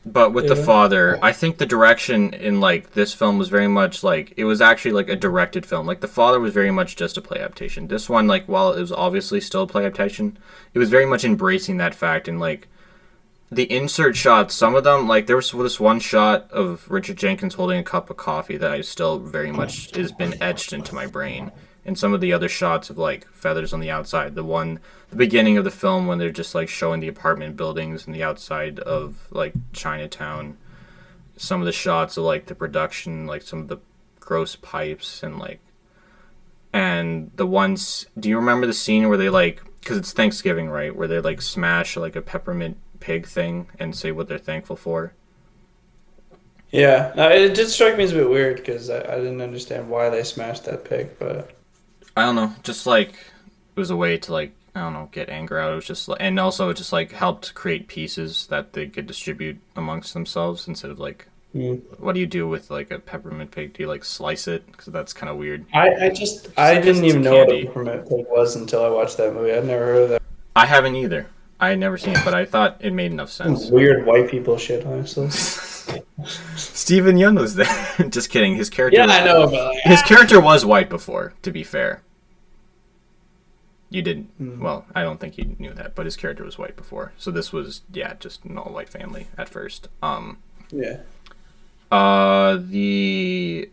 But with The Yeah. Father, I think the direction in like this film was very much like it was actually like a directed film. Like The Father was very much just a play adaptation. This one, like while it was obviously still a play adaptation, it was very much embracing that fact and like the insert shots. Some of them, like there was this one shot of Richard Jenkins holding a cup of coffee that I still very much has been etched into my brain. And some of the other shots of like feathers on the outside. The beginning of the film when they're just like showing the apartment buildings and the outside of like Chinatown. Some of the shots of like the production, like some of the gross pipes and the ones. Do you remember the scene where they like, because it's Thanksgiving, right? Where they like smash like a peppermint pig thing and say what they're thankful for. Yeah, no, it did strike me as a bit weird because I didn't understand why they smashed that pig, but I don't know, just like it was a way to like I don't know get anger out. It was just like, and also it just like helped create pieces that they could distribute amongst themselves instead of like what do you do with like a peppermint pig? Do you like slice it? Because that's kind of weird. I Because didn't it's even know what a candy. peppermint pig was until I watched that movie. I'd never heard of that. I haven't either. I had never seen it, but I thought it made enough sense. Weird white people shit, honestly. Stephen Yeun was there. Just kidding. His character. Yeah, I know, but like, His character was white before. To be fair, you didn't. Mm. Well, I don't think you knew that, but his character was white before. So this was just an all-white family at first. Yeah. The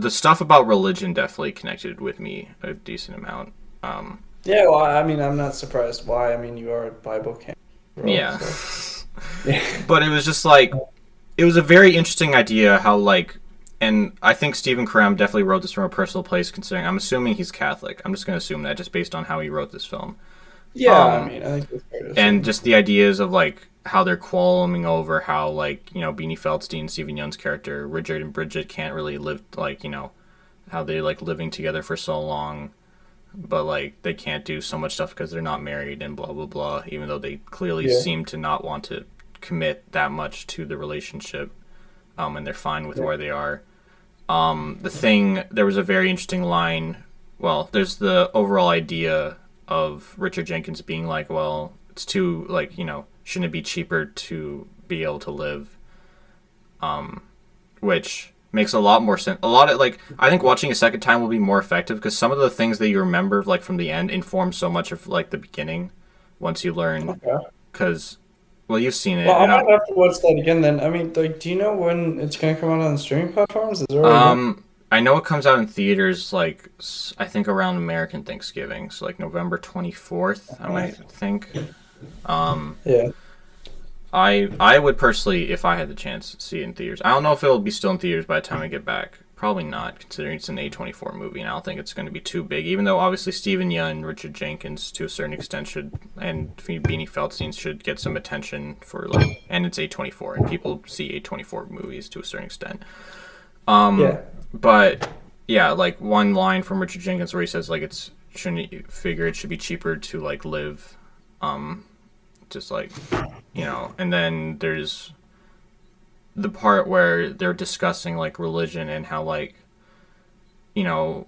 stuff about religion definitely connected with me a decent amount. Yeah, well, I mean, I'm not surprised why. I mean, you are a Bible camp. Yeah. So. Yeah. But it was just like it was a very interesting idea how like and I think Stephen Carell definitely wrote this from a personal place considering I'm assuming he's Catholic. I'm just going to assume that just based on how he wrote this film. Yeah, I mean, I think that's fair to say. And just the ideas of like how they're quarreling over how like, you know, Beanie Feldstein, Stephen Yeun's character, Richard and Bridget can't really live like, you know, how they're like living together for so long. But like they can't do so much stuff because they're not married and blah blah blah. Even though they clearly seem to not want to commit that much to the relationship, and they're fine with where they are. There was a very interesting line. Well, there's the overall idea of Richard Jenkins being like, well, it's too like you know, shouldn't it be cheaper to be able to live? Which makes a lot more sense. A lot of like I think watching a second time will be more effective because some of the things that you remember like from the end inform so much of like the beginning once you learn Okay. because well you've seen it. Well, I and might have to watch that again then. I mean, like, do you know when it's gonna come out on the streaming platforms? Is it already I know it comes out in theaters like I think around American Thanksgiving, so like November 24th. I might think. Yeah. I would personally, if I had the chance, see it in theaters. I don't know if it'll be still in theaters by the time I get back. Probably not, considering it's an A24 movie, and I don't think it's going to be too big. Even though obviously Stephen Yeun, Richard Jenkins, to a certain extent, and Beanie Feldstein should get some attention for like, and it's A24, and people see A24 movies to a certain extent. Yeah. But yeah, like one line from Richard Jenkins where he says like it should be cheaper to like live, just like you know, and then there's the part where they're discussing like religion and how like you know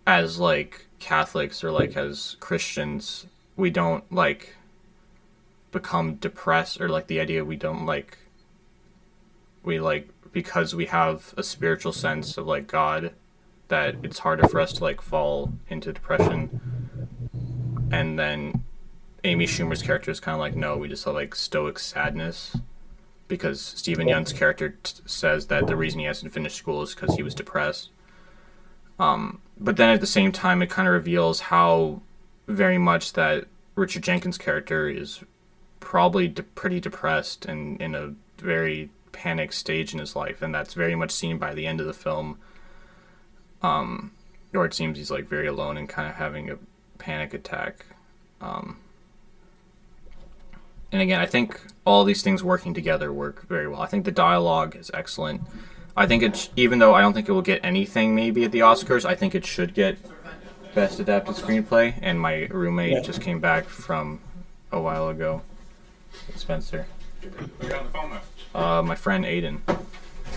as like Catholics or like as Christians we don't like become depressed or like the idea we don't like we like because we have a spiritual sense of like God, that it's harder for us to like fall into depression. And then Amy Schumer's character is kind of like, no, we just have like stoic sadness, because Stephen Yeun's character says that the reason he hasn't finished school is because he was depressed. But then at the same time, it kind of reveals how very much that Richard Jenkins' character is probably pretty depressed and in a very panic stage in his life, and that's very much seen by the end of the film, where it seems he's like very alone and kind of having a panic attack. And again, I think all these things working together work very well. I think the dialogue is excellent. I think it's, even though I don't think it will get anything maybe at the Oscars, I think it should get Best Adapted Screenplay. And my roommate just came back from a while ago. Spencer. Who you on the phone with? My friend Aiden.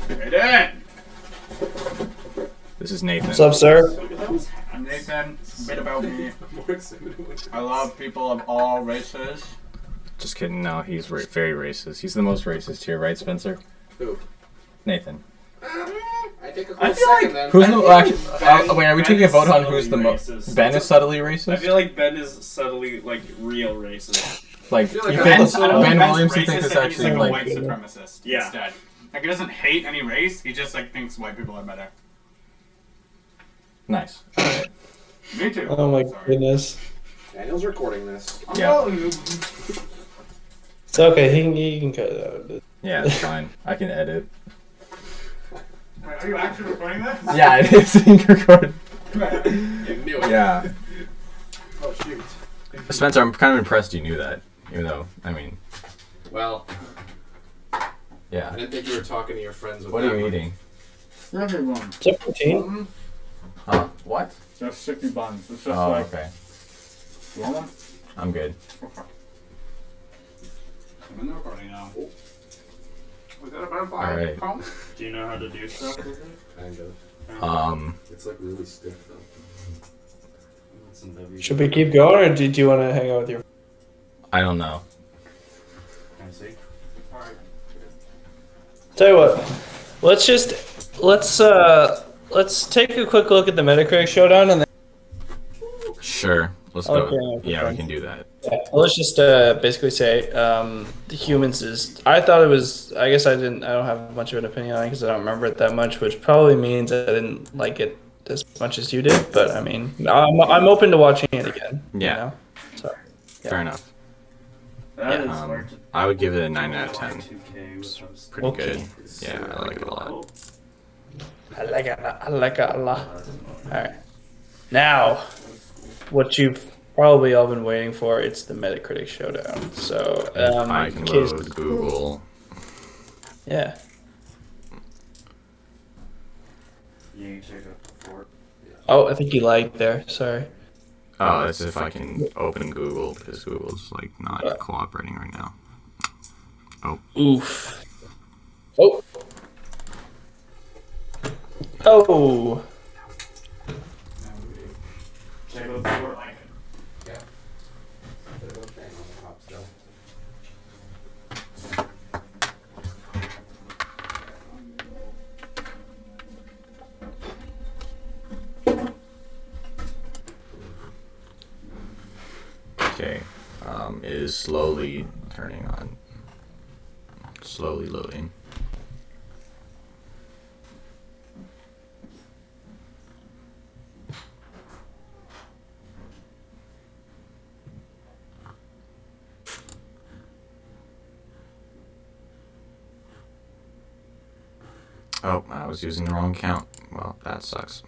Aiden! This is Nathan. What's up, sir? I'm Nathan. A bit about me. I love people of all races. Just kidding. No, he's very racist. He's the most racist here, right, Spencer? Who? Nathan. I take a I cool feel second like- then. Who's I the feel actually? like Ben- Wait, are we Ben taking a is vote on subtly who's the most? racist. Ben is subtly racist. I feel like Ben is subtly, like, real racist. Like, feel like you Ben- think I don't Ben Ben's Williamson racist thinks it's and he's actually like a like. white supremacist Yeah. instead. Like, he doesn't hate any race, he just, like, thinks white people are better. Nice. Alright. Me too. Oh my Sorry. goodness. Daniel's recording this. Yeah. It's okay. He can cut it out. Yeah, it's fine. I can edit. Wait, are you actually recording this? Yeah, it is being recorded. You knew it. Yeah. Oh, shoot. Spencer, I'm kind of impressed you knew that. Even though, I mean, Well, I yeah. didn't think you were talking to your friends with What that are you one. eating? Everyone. Is that protein? Huh? What? Just sticky buns. It's just Oh, like, okay. you want one? I'm good. I'm in the recording now. Was that about fire? Alright. Colin? Do you know how to do stuff with it? Kind of. It's like really stiff though. Should we keep going, or do you want to hang out with your? I don't know. Can I see? Alright. Tell you what, let's take a quick look at the Metacritic showdown, and then Sure. Let's go. Okay, Yeah, we fine. can do that. let's just basically say the Humans is. I thought it was. I guess I don't have much of an opinion on it because I don't remember it that much, which probably means I didn't like it as much as you did. But I mean, I'm open to watching it again. Yeah. You know? So Fair enough. That is I would give it a 9 out of 10. 2K with those Pretty Okay. good. Yeah, I like it a lot. I like it. I like it a lot. All right. Now, what you've probably all been waiting for, it's the Metacritic showdown. So, I in can case- load Google. yeah. You can check out the fort. Oh, I think you lagged there. Sorry. Oh, that's if I can open Google, because Google's like not Yeah. cooperating right now. Oof. Oh. Oh. Check out the fort. Bit of a bang on the top still. Okay. It is slowly turning on. Slowly loading. Oh, I was using the wrong account. Well, that sucks.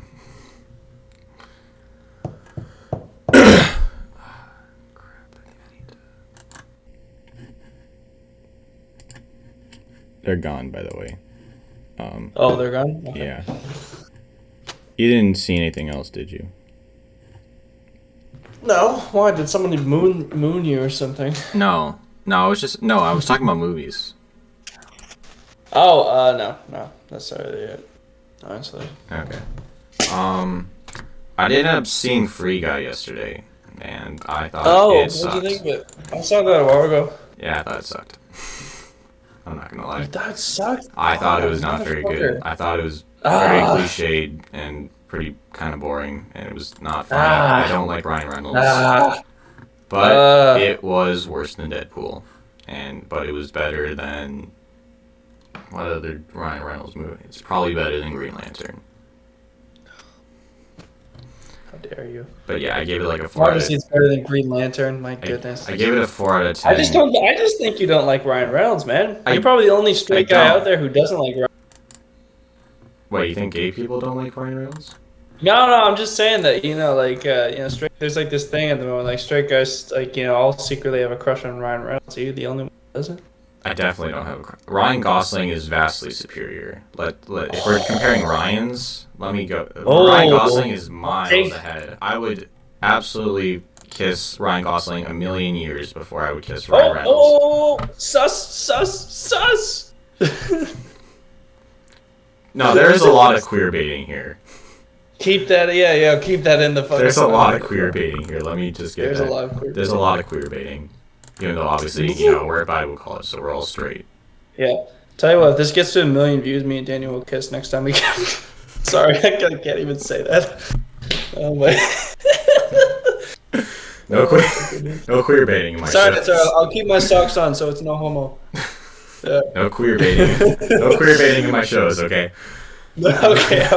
They're gone, by the way. Oh, they're gone? Okay. Yeah. You didn't see anything else, did you? No. Why? Did somebody moon you or something? No. I was talking about movies. Oh, no. That's already it. Honestly. Okay. I did end up seeing Free Guy yesterday, and I thought Oh, it what sucked. did you think of it? I saw that a while ago. Yeah, I thought it sucked. I'm not gonna lie. That sucks. I thought it was not very good. I thought it was very cliched and pretty kind of boring, and it was not fun. I don't like Ryan Reynolds, but it was worse than Deadpool, but it was better than what other Ryan Reynolds movie? It's probably better than Green Lantern. How dare you? But yeah, I gave it like a 4 out of Obviously, it's better than Green Lantern. My goodness. I gave it a 4 out of 10. I just think you don't like Ryan Reynolds, man. I- You're probably the only straight I guy don't. out there who doesn't like Ryan. Wait, you think gay people don't like Ryan Reynolds? No, I'm just saying that straight. There's like this thing at the moment, like straight guys, like all secretly have a crush on Ryan Reynolds. Are you the only one who doesn't? I definitely don't have a Ryan Gosling is vastly superior. If we're comparing Ryans, let me go. Ryan Gosling is miles ahead. I would absolutely kiss Ryan Gosling a million years before I would kiss Ryan Reynolds. Sus. No, there is a lot of queer baiting here. Keep that, keep that in the fucking. There's a lot of queer baiting here. Let me just get There's that. a lot of queer. There's a lot of quear baiting. Even though obviously, we're at Bible college, so we're all straight. Yeah. Tell you what, if this gets to 1 million views, me and Daniel will kiss next time we can. Sorry, I can't even say that. Oh my. No queer baiting in my shows. Sorry, I'll keep my socks on so it's no homo. Yeah. No queer baiting. No queer baiting in my shows, okay? Okay.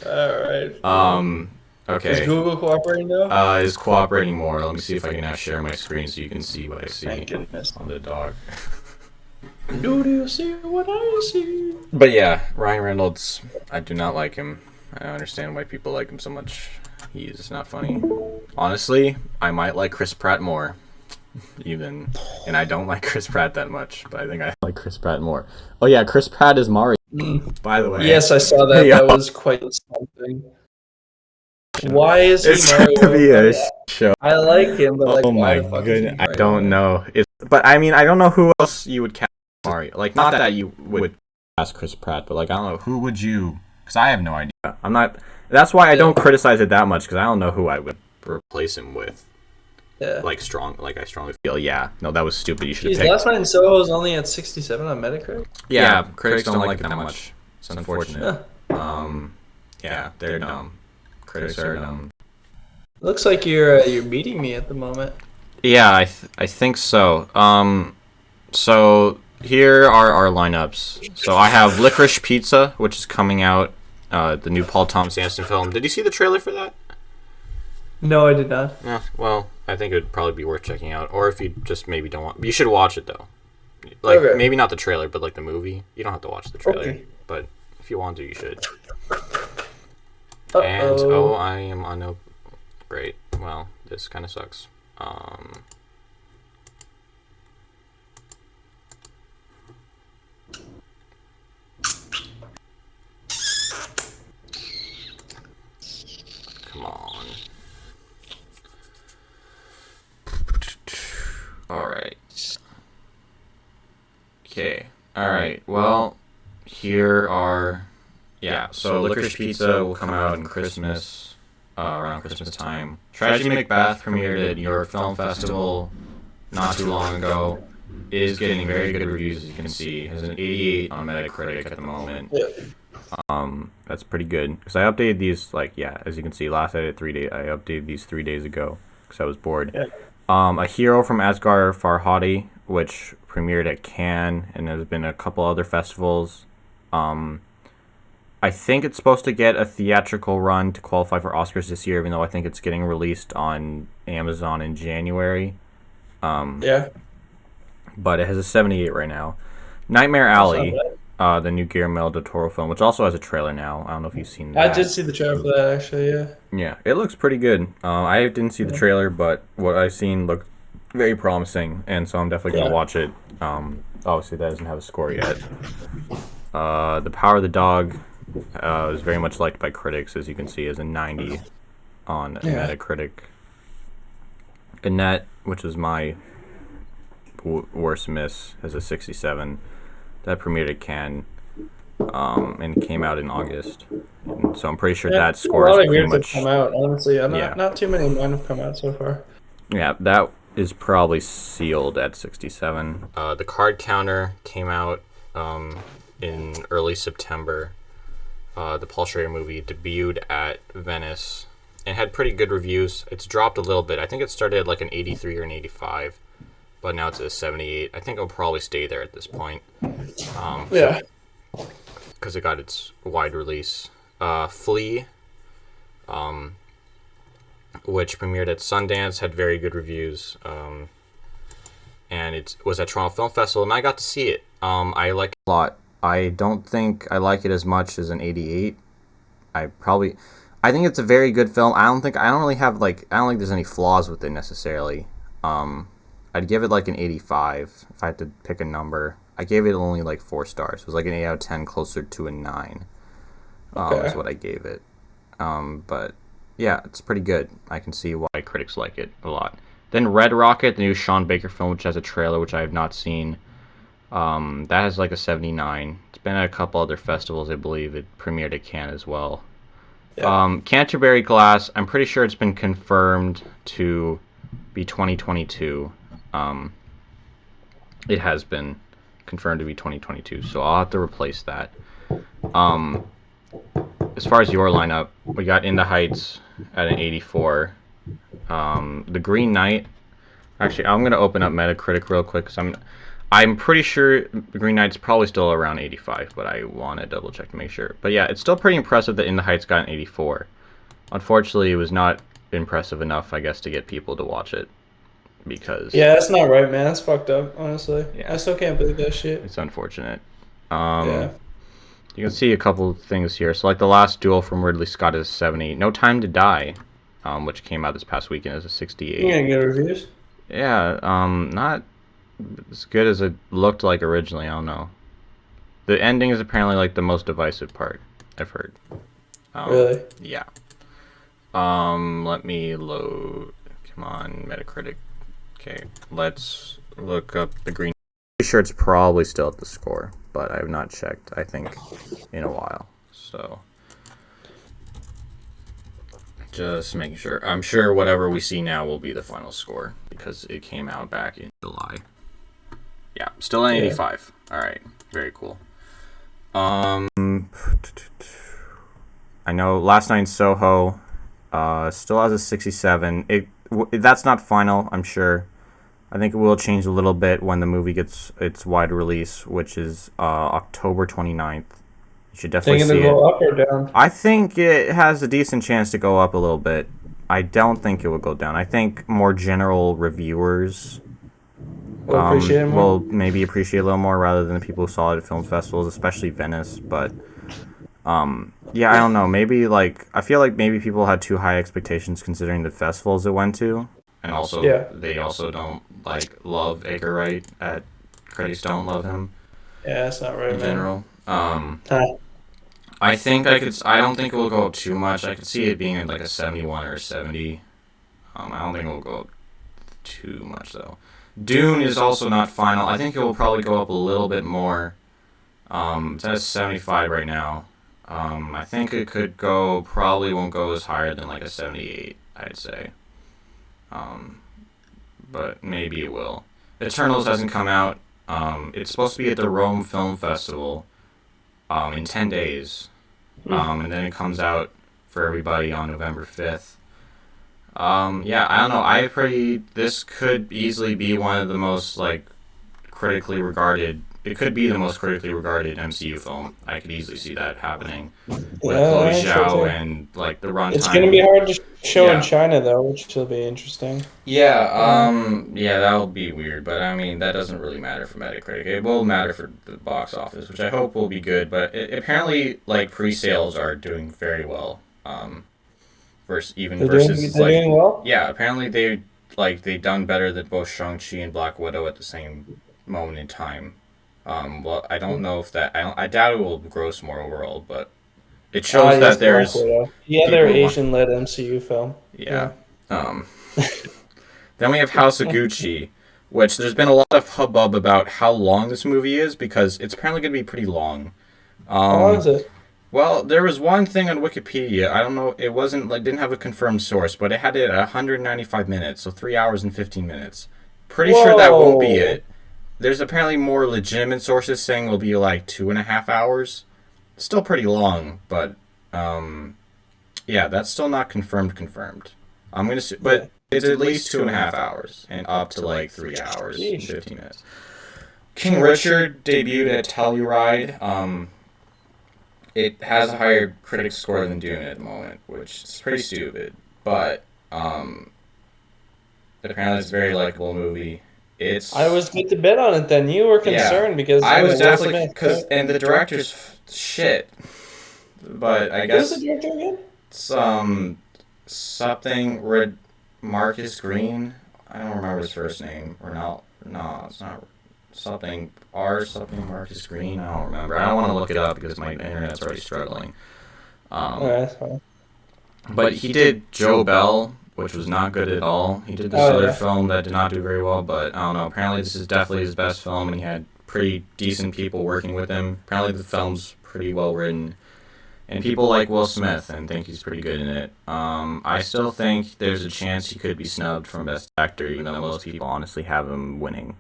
Alright. Okay. Is Google cooperating now? Is cooperating more. Let me see if I can now share my screen so you can see what I see Thank goodness. on the dog. Do you see what I see? But yeah, Ryan Reynolds, I do not like him. I understand why people like him so much. He's not funny. Honestly, I might like Chris Pratt more. And I don't like Chris Pratt that much, but I think I like Chris Pratt more. Oh yeah, Chris Pratt is Mario, by the way. Yes, I saw that. Yeah. That was quite something. Why is he It's Mario? gonna be a show. I like him, but like, Oh why my the fuck is he goodness, I Mario? don't know. But I mean, I don't know who else you would cast Mario. Like, not that you would cast Chris Pratt, but like, I don't know who would you? Because I have no idea. I'm not. That's why I don't criticize it that much, because I don't know who I would replace him with. Yeah. I strongly feel. Yeah, no, that was stupid. You should Jeez, have picked. Last Night in Soho is only at 67 on Metacritic. Yeah, critics don't like it that much. It's unfortunate. Huh. Yeah, they're dumb. Critics are dumb. Looks like you're beating me at the moment. Yeah, I think so. So here are our lineups. So I have Licorice Pizza, which is coming out, the new Paul Thomas Anderson film. Did you see the trailer for that? No, I did not. Yeah, well, I think it would probably be worth checking out. Or if you just maybe don't want... You should watch it, though. Like, Okay. maybe not the trailer, but, like, the movie. You don't have to watch the trailer. Okay. But if you want to, you should. Uh-oh. And, I am on no... Great. Well, this kind of sucks. Come on. Alright. Okay. Alright, well, here are... Yeah, so Licorice Pizza will come out in Christmas, around Christmas time. Tragedy Macbeth premiered at New York Film Festival not too long ago. Is getting very good reviews, as you can see. It has an 88 on Metacritic at the moment. That's pretty good. Because I updated these, as you can see, last I did 3 days. I updated these 3 days ago because I was bored. Yeah. A Hero from Asghar Farhadi, which premiered at Cannes, and there's been a couple other festivals. I think it's supposed to get a theatrical run to qualify for Oscars this year, even though I think it's getting released on Amazon in January. Yeah. But it has a 78 right now. Nightmare Alley, the new Guillermo del Toro film, which also has a trailer now. I don't know if you've seen that. I did see the trailer for that, actually, yeah. Yeah, it looks pretty good. I didn't see the trailer, but what I've seen looked very promising, and so I'm definitely going to watch it. Obviously, that doesn't have a score yet. The Power of the Dog is very much liked by critics, as you can see, as a 90 on Metacritic. Annette, which is my worst miss, has a 67. That premiered at Cannes, and came out in August. And so I'm pretty sure that score a is lot of pretty weird much... have come out, honestly. Yeah. Not too many of mine have come out so far. Yeah, that is probably sealed at 67. The Card Counter came out in early September. The Paul Schrader movie debuted at Venice and had pretty good reviews. It's dropped a little bit. I think it started at like an 83 or an 85, but now it's at a 78. I think it'll probably stay there at this point. Yeah. Because it got its wide release. Flea, which premiered at Sundance, had very good reviews. And it was at Toronto Film Festival, and I got to see it. I like it a lot. I don't think I like it as much as an 88. I think it's a very good film. I don't think there's any flaws with it necessarily. I'd give it like an 85 if I had to pick a number. I gave it only like 4 stars. It was like an 8 out of 10, closer to a 9. Is what I gave it. But yeah, it's pretty good. I can see why critics like it a lot. Then Red Rocket, the new Sean Baker film, which has a trailer which I have not seen. That has like a 79. It's been at a couple other festivals, I believe. It premiered at Cannes as well. Yeah. Canterbury Glass, I'm pretty sure it's been confirmed to be 2022. It has been confirmed to be 2022, so I'll have to replace that. As far as your lineup, we got In the Heights at an 84. The Green Knight. Actually, I'm gonna open up Metacritic real quick because I'm pretty sure The Green Knight's probably still around 85, but I want to double check to make sure. But yeah, it's still pretty impressive that In the Heights got an 84. Unfortunately, it was not impressive enough, I guess, to get people to watch it because that's not right, man. That's fucked up, honestly. Yeah. I still can't believe that shit. It's unfortunate. Yeah. You can see a couple things here. So like The Last Duel from Ridley Scott is 70. No Time to Die, which came out this past weekend, is a 68. You gonna get reviews? Yeah, not as good as it looked like originally. I don't know. The ending is apparently like the most divisive part I've heard. Really? Yeah. Let me load. Come on, Metacritic. Okay, let's look up The Green. I'm pretty sure it's probably still at the score, but I have not checked, I think, in a while. So just making sure. I'm sure whatever we see now will be the final score because it came out back in July. Yeah, still an 85. All right, very cool. I know Last Night in Soho still has a 67. That's not final, I'm sure. I think it will change a little bit when the movie gets its wide release, which is October 29th. You should definitely see it. Think it'll go up or down? I think it has a decent chance to go up a little bit. I don't think it will go down. I think more general reviewers will maybe appreciate it a little more rather than the people who saw it at film festivals, especially Venice. But yeah, I don't know. Maybe I feel like maybe people had too high expectations considering the festivals it went to, and also they also don't love Edgar Wright. Critics don't love him. Yeah, that's not right, in general. I think I don't think it will go up too much. I could see it being at like a 71 or a 70. I don't think it will go up too much though. Dune is also not final. I think it will probably go up a little bit more. It's at a 75 right now. I think it probably won't go as higher than like a 78, I'd say. But maybe it will. Eternals hasn't come out. It's supposed to be at the Rome Film Festival in 10 days. And then it comes out for everybody on November 5th. Yeah, I don't know. This could easily be one of the most critically regarded. It could be the most critically regarded MCU film. I could easily see that happening with Chloe Zhao and the runtime. It's gonna be hard to show in China though, which will be interesting. Yeah, yeah, that'll be weird, but I mean that doesn't really matter for Metacritic. It will matter for the box office, which I hope will be good. But apparently, pre-sales are doing very well. Versus doing well? Yeah, apparently they've done better than both Shang-Chi and Black Widow at the same moment in time. Well, I don't know if that. I doubt it will gross more overall, but it shows that there's the other Asian-led MCU film. Yeah. Then we have House of Gucci, which there's been a lot of hubbub about how long this movie is because it's apparently going to be pretty long. How long is it? Well, there was one thing on Wikipedia. I don't know. It wasn't like didn't have a confirmed source, but it had it at 195 minutes, so 3 hours and 15 minutes. Pretty sure that won't be Whoa. it. There's apparently more legitimate sources saying it'll be like 2.5 hours. Still pretty long, but yeah, that's still not confirmed. I'm gonna, but it's at least 2.5 hours and up to like 3 hours and 15 minutes. King Richard debuted at Telluride. It has a higher critic score than Dune at the moment, which is pretty stupid. But apparently it's a very likable movie. I was good to bet on it then. You were concerned because I was Will definitely Smith, because right? and the director's shit. But I Who's guess the director again? it's something Marcus Green. I don't remember his first name. Or no, it's not something Marcus Green. I don't remember. I don't want to look it up because my internet's already struggling. Okay, that's fine. But he did Joe Bell, which was not good at all. He did this other film that did not do very well, but I don't know. Apparently this is definitely his best film, and he had pretty decent people working with him. Apparently the film's pretty well written. And people like Will Smith and think he's pretty good in it. I still think there's a chance he could be snubbed from Best Actor, even though most people honestly have him winning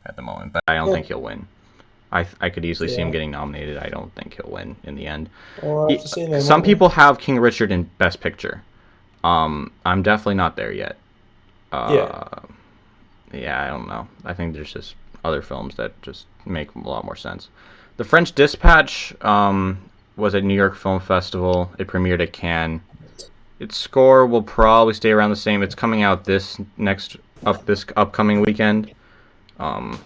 at the moment. But I don't think he'll win. I could easily see him getting nominated. I don't think he'll win in the end. We'll have to see then, Some won't we? people have King Richard in Best Picture. I'm definitely not there yet. Yeah, I don't know. I think there's just other films that just make a lot more sense. The French Dispatch was at New York Film Festival. It premiered at Cannes. Its score will probably stay around the same. It's coming out this upcoming weekend. Yeah.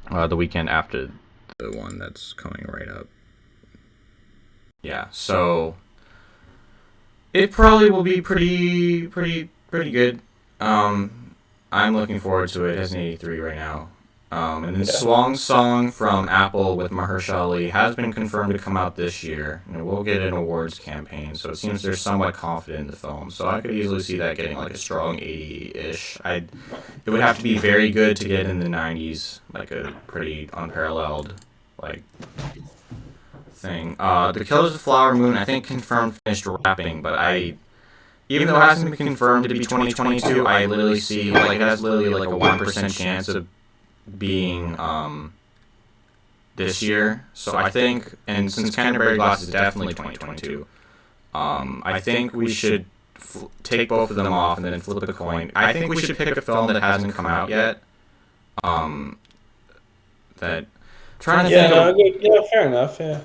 The weekend after the one that's coming right up. Yeah, so it probably will be pretty good. I'm looking forward to it. It has an 83 right now. And then Swan Song from Apple with Mahershala Ali has been confirmed to come out this year. And it will get an awards campaign, so it seems they're somewhat confident in the film. So I could easily see that getting like a strong 80-ish. It would have to be very good to get in the 90s, like a pretty unparalleled like thing. The Killers of the Flower Moon, I think confirmed finished wrapping, but even though it hasn't been confirmed to be 2022, I literally see like it has literally like a 1% chance of being this year. So I think, and since Canterbury Glass is definitely 2022, I think we should take both of them off and then flip a coin. I think we should pick a film that hasn't come out yet. Trying to think of, yeah, fair enough. Yeah.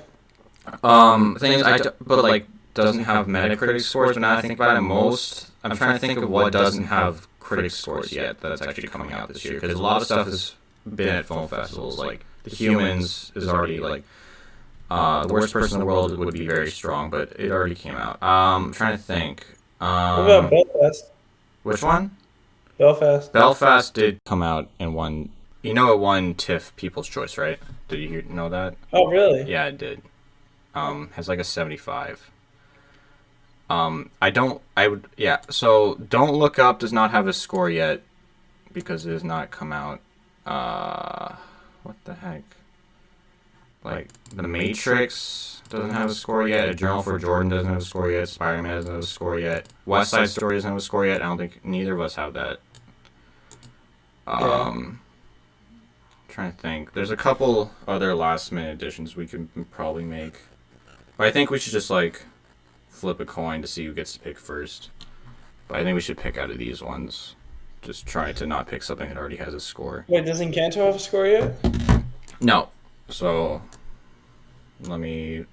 things but like doesn't have Metacritic scores. But now I think about it, I'm trying to think of what doesn't have critic scores yet that's actually coming out this year, because a lot of stuff has been at film festivals. Like The Humans is already like The Worst Person in the World would be very strong, but it already came out. I'm trying to think. What about Belfast? Which one? Belfast. Belfast did come out and won. You know, it won TIFF People's Choice, right? Did you know that? Oh, really? Yeah, it did. Has like a 75. So Don't Look Up does not have a score yet because it has not come out. What the heck? Like, The Matrix doesn't have a score yet. A Journal for Jordan doesn't have a score yet. Spider-Man doesn't have a score yet. West Side Story doesn't have a score yet. I don't think neither of us have that. Trying to think. There's a couple other last-minute additions we could probably make. But I think we should just, like, flip a coin to see who gets to pick first. But I think we should pick out of these ones. Just try to not pick something that already has a score. Wait, does Encanto have a score yet? No. So, let me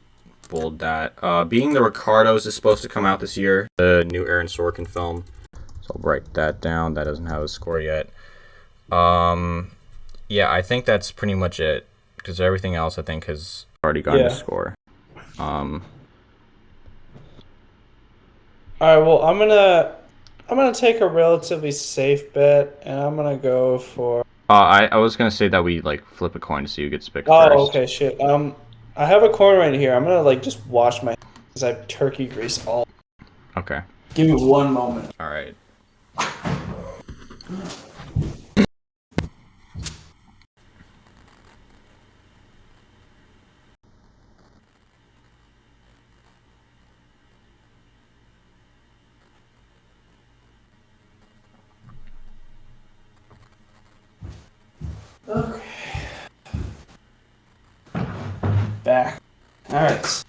bold that. Being the Ricardos is supposed to come out this year. The new Aaron Sorkin film. So I'll write that down. That doesn't have a score yet. Yeah, I think that's pretty much it. Because everything else, I think, has already gotten a score. All right. Well, I'm gonna take a relatively safe bet, and I'm gonna go for. I was gonna say that we like flip a coin to see who gets picked first. Oh, okay, shit. I have a coin right here. I'm gonna like just wash my hands because I have turkey grease all. Okay. Give me one moment. All right. back. Alright.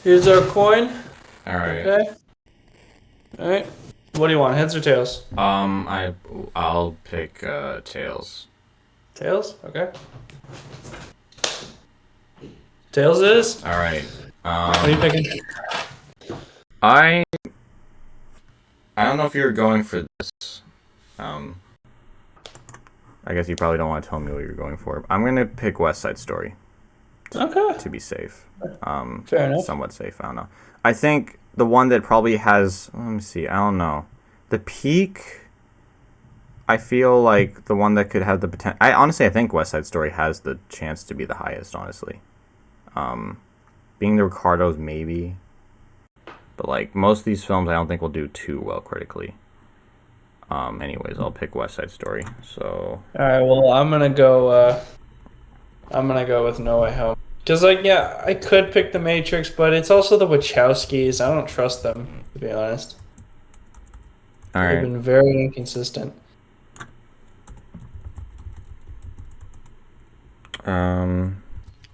Here's our coin. All right. Okay. Alright. What do you want, heads or tails? I'll pick tails. Tails? Okay. Tails it is? All right. What are you picking? I don't know if you're going for this. I guess you probably don't want to tell me what you're going for. I'm gonna pick West Side Story Okay. to be safe. Fair enough. Somewhat safe. I don't know. I think the one that probably has. Let me see. I don't know. The peak. I feel like the one that could have the potential. I think West Side Story has the chance to be the highest. Honestly, being the Ricardos maybe, but like most of these films, I don't think will do too well critically. Anyways, I'll pick West Side Story. So. All right. Well, I'm gonna go. I'm gonna go with No Way Home. Cause like yeah, I could pick The Matrix, but it's also the Wachowskis. I don't trust them to be honest. All They've right. been very inconsistent.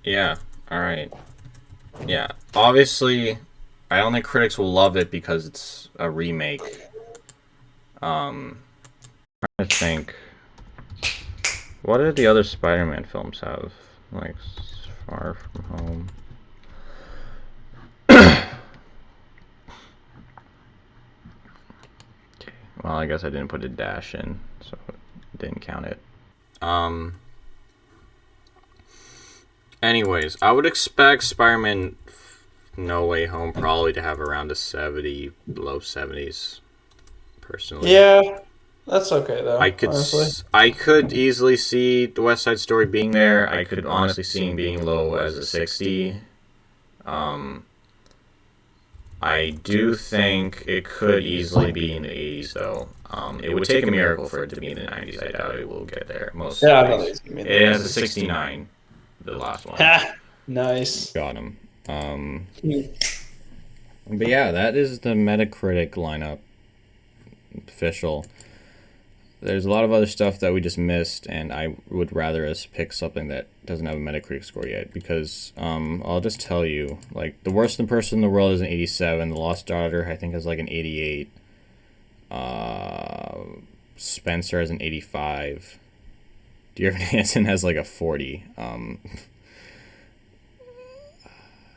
Yeah. All right. Yeah. Obviously, I don't think critics will love it because it's a remake. Trying to think. What did the other Spider-Man films have? Like Far From Home. Okay. Well, I guess I didn't put a dash in, so it didn't count it. Anyways, I would expect Spider-Man No Way Home probably to have around a 70, low 70s, personally. Yeah, that's okay though. Honestly. I could easily see the West Side Story being there. I could honestly see him being low as a 60. I do think it could easily be in the 80s though. It would take a miracle for it to be in the 90s. I doubt it will get there. Most Yeah, I of know these. it's gonna be in It the has a 69, the last one. Ha! Nice. Got him. But yeah, that is the Metacritic lineup. Official. There's a lot of other stuff that we just missed, and I would rather us pick something that doesn't have a Metacritic score yet, because I'll just tell you, like, The Worst Person in the World is an 87, The Lost Daughter I think has like an 88, Spencer has an 85, Dear Evan Hansen has like a 40.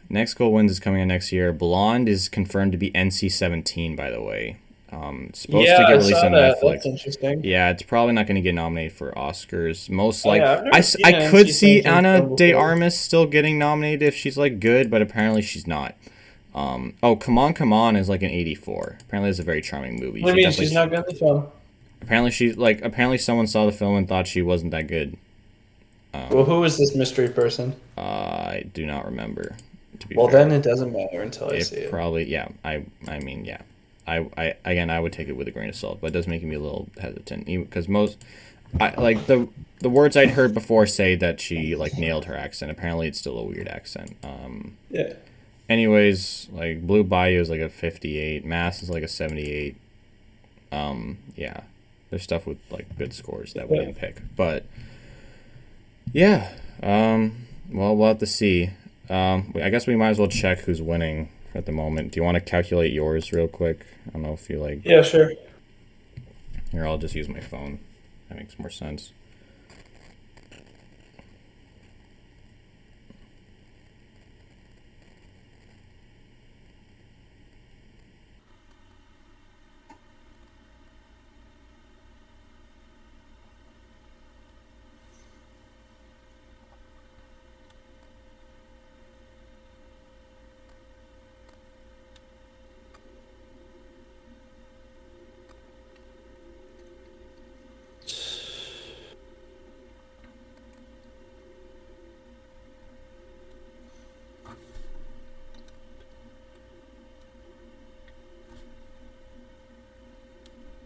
Next Goal Wins is coming out next year. Blonde is confirmed to be NC-17, by the way. It's supposed to get released on Netflix. That's interesting. Yeah, it's probably not going to get nominated for Oscars. Most Oh, like yeah, I've never seen I an could see NC-17 Ana film de before. Armas still getting nominated if she's like good, but apparently she's not. Oh, Come On is like an 84. Apparently it's a very charming movie. What do you mean she's not good at the film? Apparently someone saw the film and thought she wasn't that good. Well, who is this mystery person? I do not remember. To be Well, fair. then it doesn't matter until I see it. Probably, yeah. I mean, yeah. I would take it with a grain of salt, but it does make me a little hesitant because the words I'd heard before say that she like nailed her accent. Apparently, it's still a weird accent. Yeah. Anyways, like Blue Bayou is like a 58. Mass is like a 78. Yeah. There's stuff with like good scores that we didn't pick, but yeah. Well, we'll have to see. I guess we might as well check who's winning at the moment. Do you want to calculate yours real quick? I don't know if you like. Yeah, sure. Here, I'll just use my phone. That makes more sense.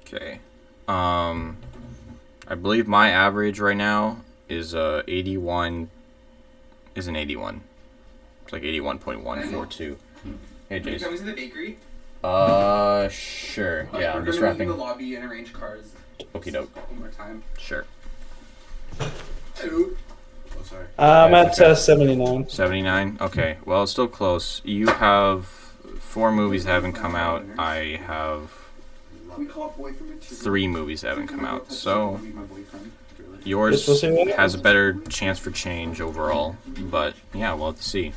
Okay. I believe my average right now is 81. Is an 81. It's like 81.142. Hey, Can you Jason. come to the bakery? Sure. Yeah, We're I'm just gonna meet in wrapping. the lobby and arrange cars. Okie doke. One more time. Sure. Hello. What's sorry. I'm at Okay. 79. 79. Okay. Well, it's still close. You have 4 movies that haven't come out. I have 3 movies that haven't come out. So yours Guess we'll see what has a better chance for change overall. But yeah, we'll have to see.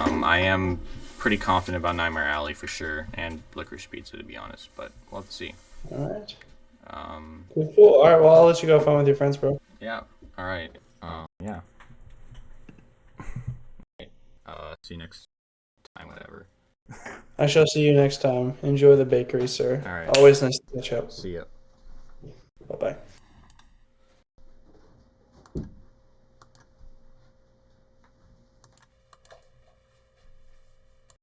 I am pretty confident about Nightmare Alley for sure, and Licorice Pizza to be honest. But we'll have to see. All right. Um, Cool. All right. Well, I'll let you go have fun with your friends, bro. yeah. All right. Yeah. See you next time. Whatever. I shall see you next time. Enjoy the bakery, sir. All right. Always nice to catch up. See ya. Bye bye.